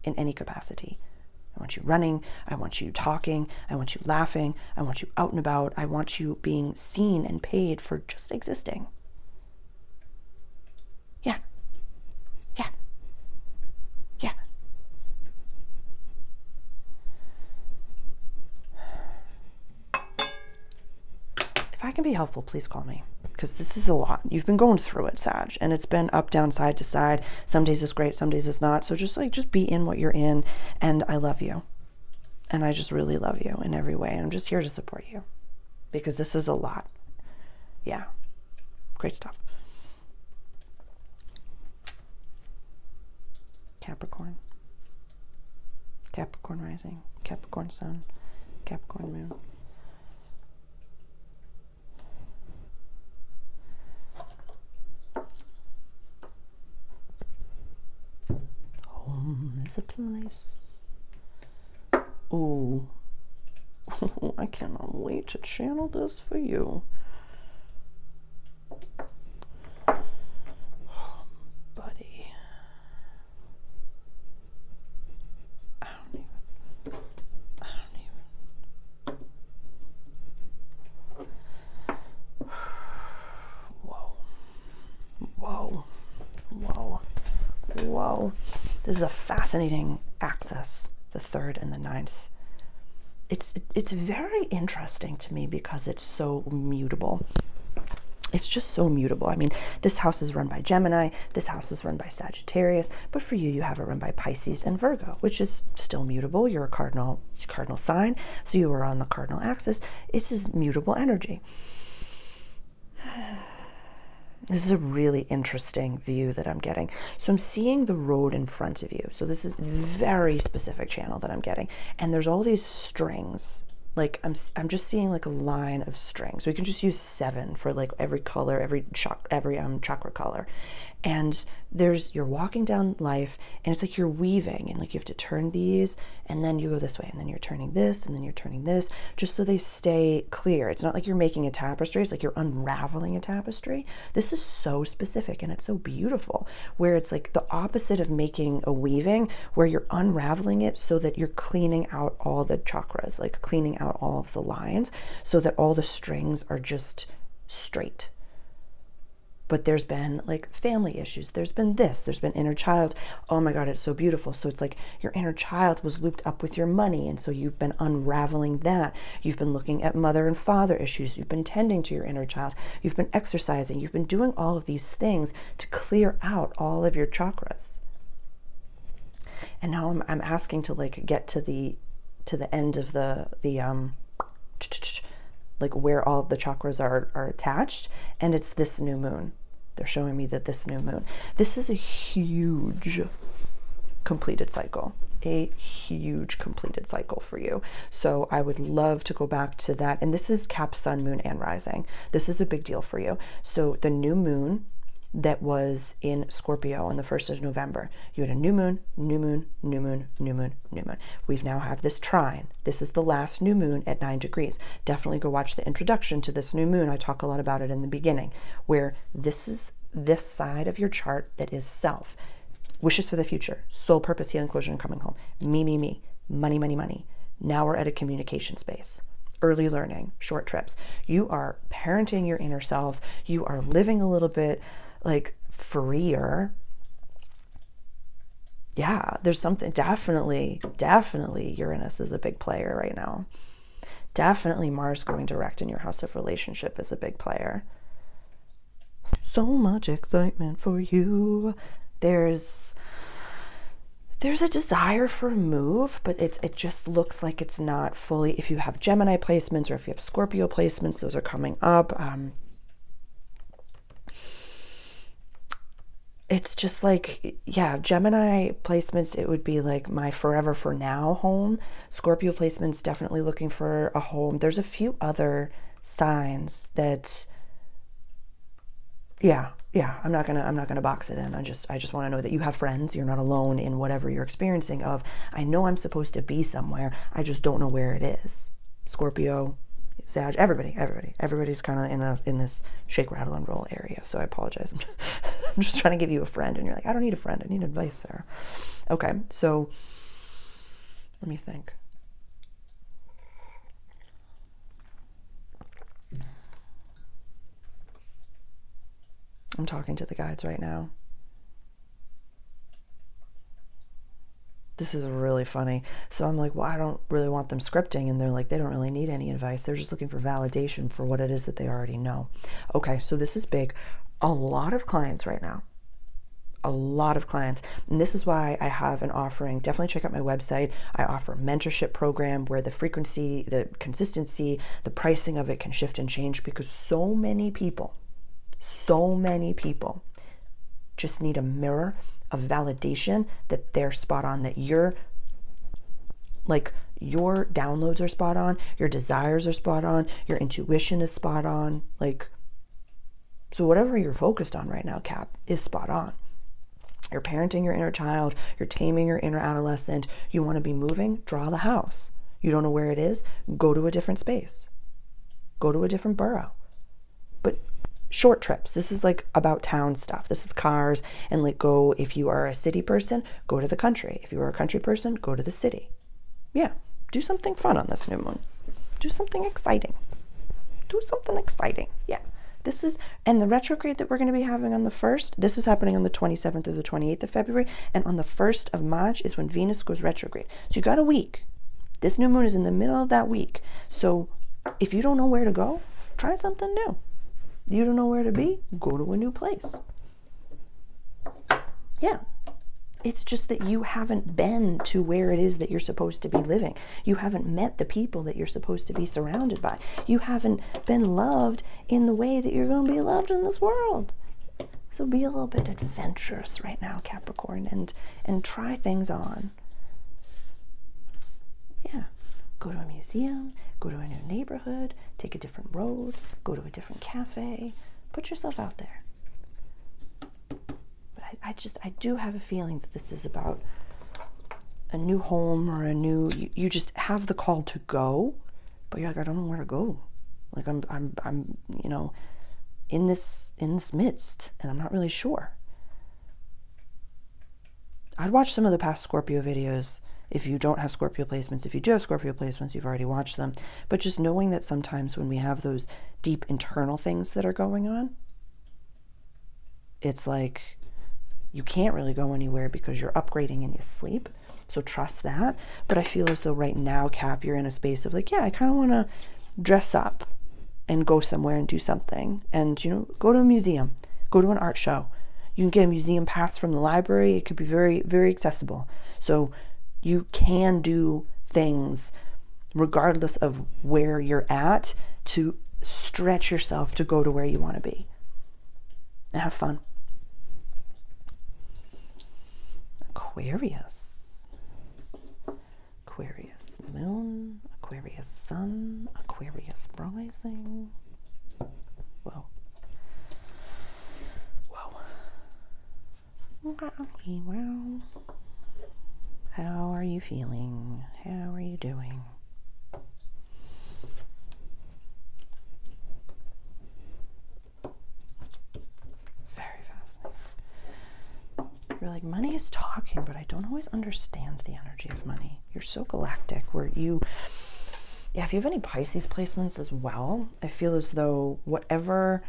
in any capacity. I want you running, I want you talking, I want you laughing, I want you out and about, I want you being seen and paid for just existing. Yeah. Yeah. Yeah. If I can be helpful, please call me, because this is a lot. You've been going through it, Sag, and it's been up, down, side to side. Some days it's great, some days it's not. So just be in what you're in, and I love you. And I just really love you in every way. And I'm just here to support you, because this is a lot. Yeah. Great stuff. Capricorn. Capricorn rising. Capricorn sun. Capricorn moon. Home is a place. Ooh. I cannot wait to channel this for you. Buddy. I don't even. Whoa. Whoa. Whoa. Whoa. This is a fascinating axis, the 3rd and the 9th. It's very interesting to me because it's so mutable. It's just so mutable. I mean, this house is run by Gemini, this house is run by Sagittarius, but for you, you have it run by Pisces and Virgo, which is still mutable. You're a cardinal sign, so you are on the cardinal axis. This is mutable energy. This is a really interesting view that I'm getting. So I'm seeing the road in front of you. So this is very specific channel that I'm getting. And there's all these strings. Like I'm just seeing like a line of strings. We can just use 7 for like every color, every chakra color. And you're walking down life, and it's like you're weaving, and like you have to turn these, and then you go this way, and then you're turning this, and then you're turning this, just so they stay clear. It's not like you're making a tapestry, it's like you're unraveling a tapestry. This is so specific, and it's so beautiful, where it's like the opposite of making a weaving, where you're unraveling it so that you're cleaning out all the chakras, like cleaning out all of the lines, so that all the strings are just straight. But there's been like family issues. There's been this, there's been inner child. Oh my God, it's so beautiful. So it's like your inner child was looped up with your money. And so you've been unraveling that. You've been looking at mother and father issues. You've been tending to your inner child. You've been exercising. You've been doing all of these things to clear out all of your chakras. And now I'm asking to like get to the end of the like where all of the chakras are attached. And it's this new moon. They're showing me that this new moon, this is a huge completed cycle, a huge completed cycle for you. So I would love to go back to that. And this is Cap, Sun, Moon, and Rising. This is a big deal for you. So the new moon that was in Scorpio on the 1st of November, you had a new moon, new moon, new moon, new moon, new moon. We've now have this trine. This is the last new moon at 9 degrees. Definitely go watch the introduction to this new moon. I talk a lot about it in the beginning, where this is this side of your chart that is self. Wishes for the future, soul purpose, healing, closure, and coming home. Me, money, money, money. Now we're at a communication space. Early learning, short trips. You are parenting your inner selves. You are living a little bit like freer. Yeah, there's something, definitely Uranus is a big player right now. Definitely Mars going direct in your house of relationship is a big player. So much excitement for you. There's a desire for a move, but it just looks like it's not fully. If you have Gemini placements or if you have Scorpio placements, those are coming up. It's just like, yeah, Gemini placements, it would be like my forever for now home. Scorpio placements, definitely looking for a home. There's a few other signs that, yeah, yeah, I'm not gonna box it in. I just want to know that you have friends. You're not alone in whatever you're experiencing. Of, I know I'm supposed to be somewhere, I just don't know where it is. Scorpio, Sag, everybody's kind of in this shake, rattle, and roll area. So I apologize. I'm just trying to give you a friend, and you're like, I don't need a friend. I need advice, Sarah. Okay, so let me think. I'm talking to the guides right now. This is really funny. So I'm like, well, I don't really want them scripting. And they're like, they don't really need any advice. They're just looking for validation for what it is that they already know. Okay, so this is big. A lot of clients right now. A lot of clients. And this is why I have an offering. Definitely check out my website. I offer a mentorship program where the frequency, the consistency, the pricing of it can shift and change, because so many people just need a mirror of validation that they're spot on, that you're like, your downloads are spot on, your desires are spot on, your intuition is spot on. Like, so whatever you're focused on right now, Cap, is spot on. You're parenting your inner child, you're taming your inner adolescent, you want to be moving, draw the house. You don't know where it is, go to a different space. Go to a different borough. But short trips. This is like about town stuff. This is cars, and like, go, if you are a city person, go to the country. If you are a country person, go to the city. Yeah, do something fun on this new moon. Do something exciting. Yeah. This is, and the retrograde that we're going to be having on the 1st, this is happening on the 27th or the 28th of February, and on the 1st of March is when Venus goes retrograde. So you got a week. This new moon is in the middle of that week. So if you don't know where to go, try something new. You don't know where to be? Go to a new place. Yeah. It's just that you haven't been to where it is that you're supposed to be living. You haven't met the people that you're supposed to be surrounded by. You haven't been loved in the way that you're going to be loved in this world. So be a little bit adventurous right now, Capricorn, and try things on. Yeah. Go to a museum, go to a new neighborhood, take a different road, go to a different cafe, put yourself out there. But I do have a feeling that this is about a new home, or a new, you just have the call to go, but you're like, I don't know where to go. Like, I'm you know, in this midst, and I'm not really sure. I'd watch some of the past Scorpio videos. If you don't have Scorpio placements, if you do have Scorpio placements, you've already watched them. But just knowing that sometimes when we have those deep internal things that are going on, it's like you can't really go anywhere because you're upgrading in your sleep. So trust that. But I feel as though right now, Cap, you're in a space of like, yeah, I kind of want to dress up and go somewhere and do something. And, you know, go to a museum, go to an art show. You can get a museum pass from the library. It could be very, very accessible. So you can do things regardless of where you're at to stretch yourself to go to where you want to be. And have fun. Aquarius. Aquarius moon, Aquarius sun, Aquarius rising. Whoa. Wow. How are you feeling? How are you doing? Very fascinating. You're like, money is talking, but I don't always understand the energy of money. You're so galactic, where you, yeah, if you have any Pisces placements as well, I feel as though whatever,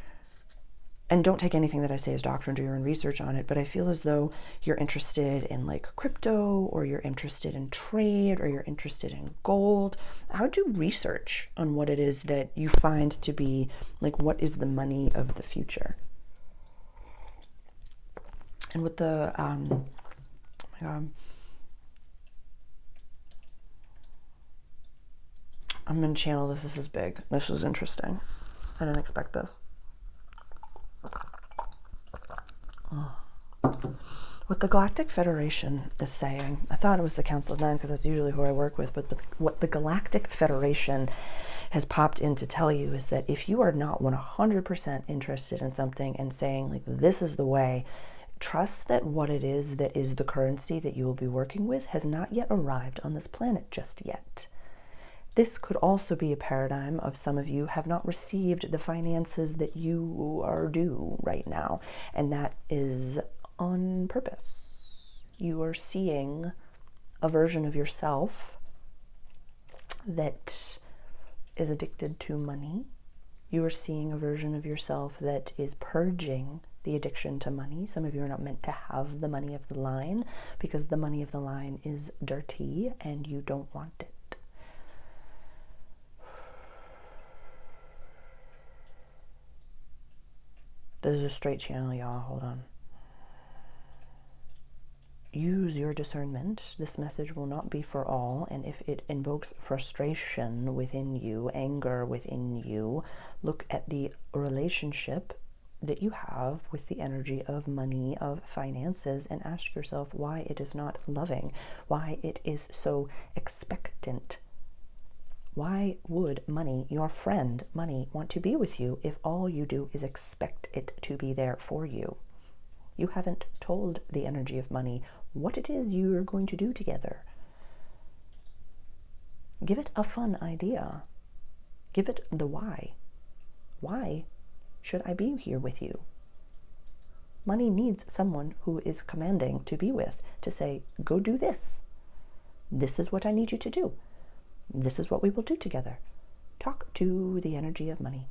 and don't take anything that I say as doctrine, do your own research on it, but I feel as though you're interested in like crypto, or you're interested in trade, or you're interested in gold. I would do research on what it is that you find to be like, what is the money of the future. And with the, oh my God, I'm going to channel this. This is big. This is interesting. I didn't expect this. What the Galactic Federation is saying, I thought it was the Council of Nine because that's usually who I work with, but what the Galactic Federation has popped in to tell you is that if you are not 100% interested in something and saying, like, this is the way, trust that what it is that is the currency that you will be working with has not yet arrived on this planet just yet. This could also be a paradigm of some of you have not received the finances that you are due right now, and that is on purpose. You are seeing a version of yourself that is addicted to money. You are seeing a version of yourself that is purging the addiction to money. Some of you are not meant to have the money of the line because the money of the line is dirty and you don't want it. This is a straight channel, y'all. Hold on. Use your discernment. This message will not be for all, and if it invokes frustration within you, anger within you, look at the relationship that you have with the energy of money, of finances, and ask yourself why it is not loving, why it is so expectant. Why would money, your friend money, want to be with you if all you do is expect it to be there for you? You haven't told the energy of money what it is you're going to do together. Give it a fun idea. Give it the why. Why should I be here with you? Money needs someone who is commanding to be with, to say, go do this. This is what I need you to do. This is what we will do together. Talk to the energy of money.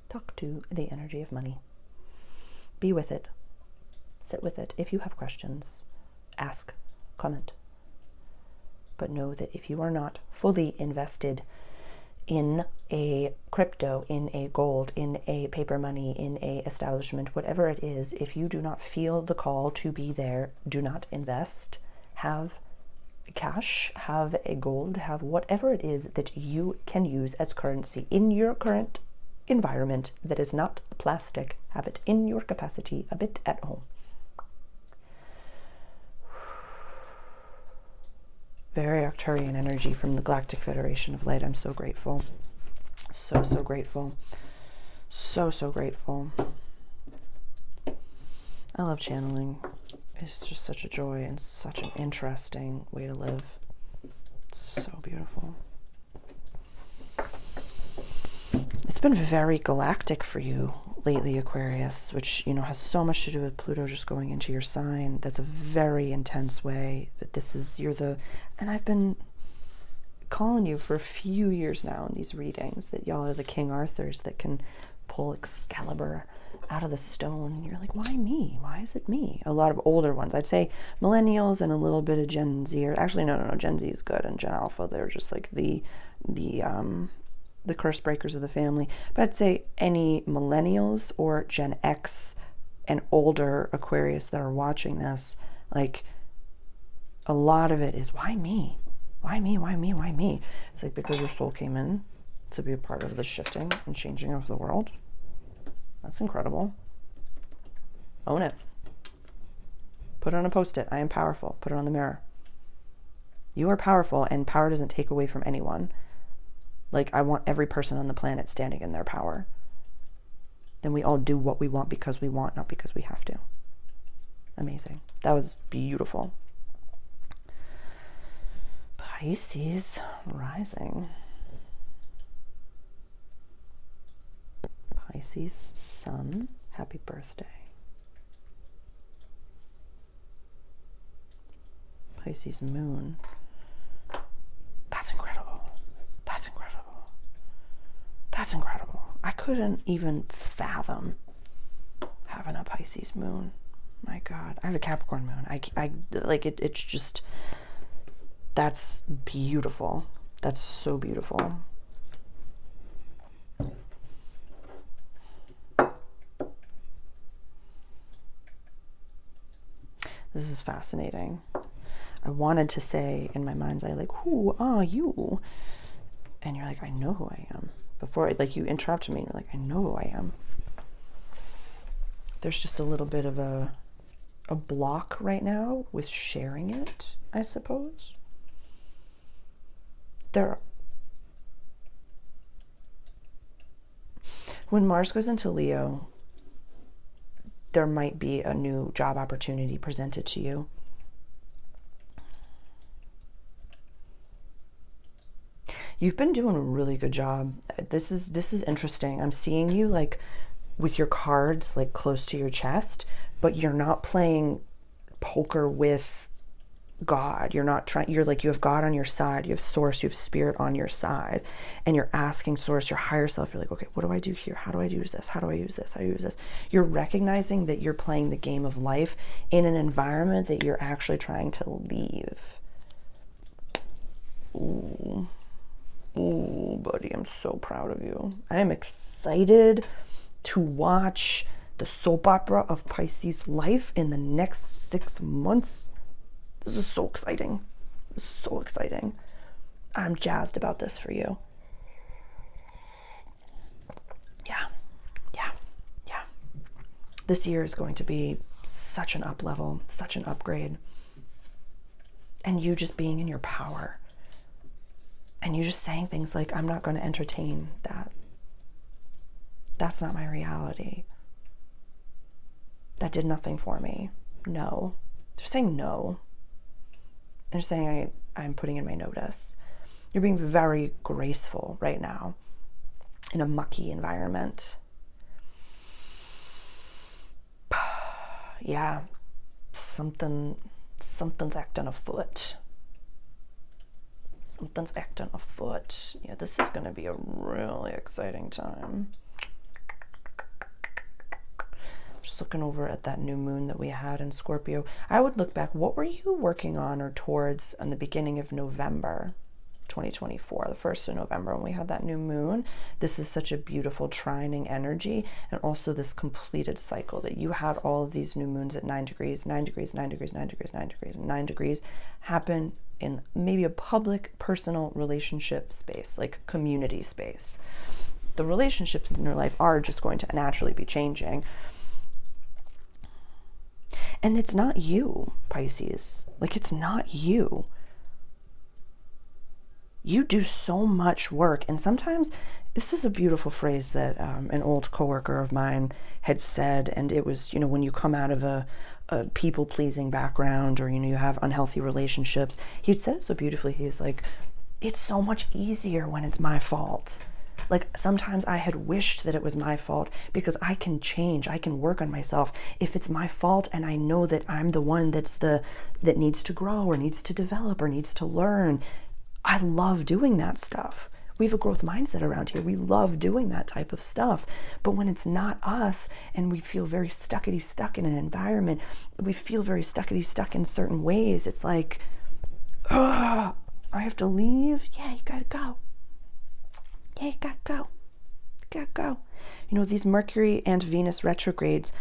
Talk to the energy of money. Be with it. Sit with it. If you have questions, ask, comment. But know that if you are not fully invested in a crypto, in a gold, in a paper money, in a establishment, whatever it is, if you do not feel the call to be there, do not invest. Have cash, have a gold, have whatever it is that you can use as currency in your current environment that is not plastic. Have it in your capacity a bit at home. Very Arcturian energy from the Galactic Federation of Light. I'm so grateful. So grateful. So grateful. I love channeling. It's just such a joy and such an interesting way to live. It's so beautiful. It's been very galactic for you lately, Aquarius, which, has so much to do with Pluto just going into your sign. That's a very intense way. But this is, and I've been calling you for a few years now in these readings that y'all are the King Arthurs that can pull Excalibur out of the stone. You're like, why me? Why is it me? A lot of older ones. I'd say millennials and a little bit of Gen Z. Or actually, no. Gen Z is good, and Gen Alpha, they're just like the curse breakers of the family. But I'd say any millennials or Gen X and older Aquarius that are watching this, like, a lot of it is, why me? Why me? Why me? Why me? It's like, because your soul came in to be a part of the shifting and changing of the world. That's incredible. Own it. Put it on a post-it. I am powerful. Put it on the mirror. You are powerful, and power doesn't take away from anyone. Like, I want every person on the planet standing in their power. Then we all do what we want because we want, not because we have to. Amazing. That was beautiful. Pisces rising. Pisces sun, happy birthday. Pisces moon. That's incredible. That's incredible. That's incredible. I couldn't even fathom having a Pisces moon. My God. I have a Capricorn moon. I like it. It's just, that's beautiful. That's so beautiful. This is fascinating. I wanted to say in my mind's eye, like, who are you? And you're like, I know who I am. Before, like, you interrupt me and you're like, I know who I am. There's just a little bit of a block right now with sharing it, I suppose. When Mars goes into Leo, there might be a new job opportunity presented to you. You've been doing a really good job. This is interesting. I'm seeing you like with your cards like close to your chest, but you're not playing poker with God. You're not trying, you're like, you have God on your side, you have source, you have spirit on your side, and you're asking source, your higher self, you're like, okay, what do I do here? How do I use this? How do I use this? How do I use this? You're recognizing that you're playing the game of life in an environment that you're actually trying to leave. Ooh. Ooh, buddy, I'm so proud of you. I am excited to watch the soap opera of Pisces life in the next 6 months. This is so exciting. This is so exciting. I'm jazzed about this for you. Yeah. This year is going to be such an up level, such an upgrade. And you just being in your power. And you just saying things like, I'm not going to entertain that. That's not my reality. That did nothing for me. No. Just saying no. And just saying I'm putting in my notice. You're being very graceful right now in a mucky environment. Yeah. Something's acting afoot. Something's acting afoot. Yeah, this is going to be a really exciting time. Just looking over at that new moon that we had in Scorpio. I would look back. What were you working on or towards in the beginning of November 2024, the 1st of November when we had that new moon? This is such a beautiful trining energy, and also this completed cycle that you had all of these new moons at 9 degrees, 9 degrees, 9 degrees, 9 degrees, 9 degrees, and 9 degrees happen in maybe a public, personal relationship space, like community space. The relationships in your life are just going to naturally be changing. And it's not you, Pisces. Like, it's not you. You do so much work. And sometimes, this is a beautiful phrase that an old coworker of mine had said, and it was, you know, when you come out of a people-pleasing background, or, you know, you have unhealthy relationships, he'd said it so beautifully. He's like, it's so much easier when it's my fault. Like, sometimes I had wished that it was my fault, because I can change, I can work on myself. If it's my fault and I know that I'm the one that needs to grow or needs to develop or needs to learn, I love doing that stuff. We have a growth mindset around here. We love doing that type of stuff. But when it's not us and we feel very stuck in an environment, we feel very stuck in certain ways, it's like, I have to leave. Yeah, you gotta go. Yeah, you gotta go. You gotta go. You know, these Mercury and Venus retrogrades,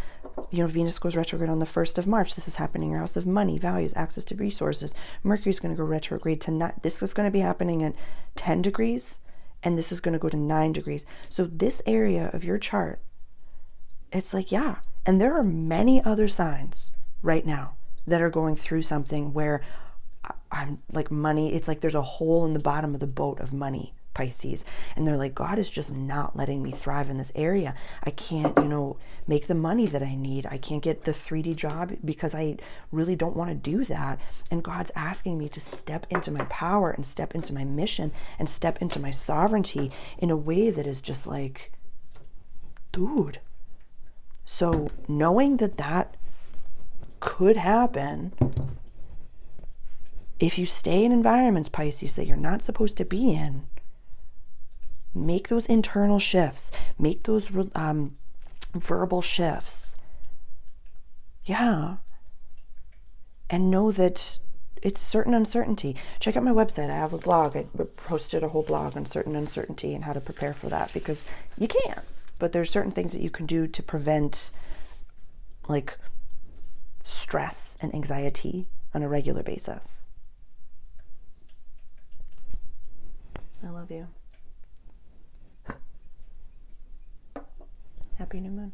you know, Venus goes retrograde on the 1st of March. This is happening in your house of money, values, access to resources. Mercury's going to go retrograde to this is going to be happening at 10 degrees, and this is going to go to 9 degrees. So this area of your chart, it's like, yeah. And there are many other signs right now that are going through something where I'm like, money, it's like there's a hole in the bottom of the boat of money, Pisces, and they're like, God is just not letting me thrive in this area. I can't, you know, make the money that I need. I can't get the 3D job because I really don't want to do that. And God's asking me to step into my power and step into my mission and step into my sovereignty in a way that is just like, dude. So knowing that that could happen if you stay in environments, Pisces, that you're not supposed to be in, make those internal shifts. Make those verbal shifts. Yeah. And know that it's certain uncertainty. Check out my website. I have a blog. I posted a whole blog on certain uncertainty and how to prepare for that, because you can't. But there's certain things that you can do to prevent, like, stress and anxiety on a regular basis. I love you. Happy new moon.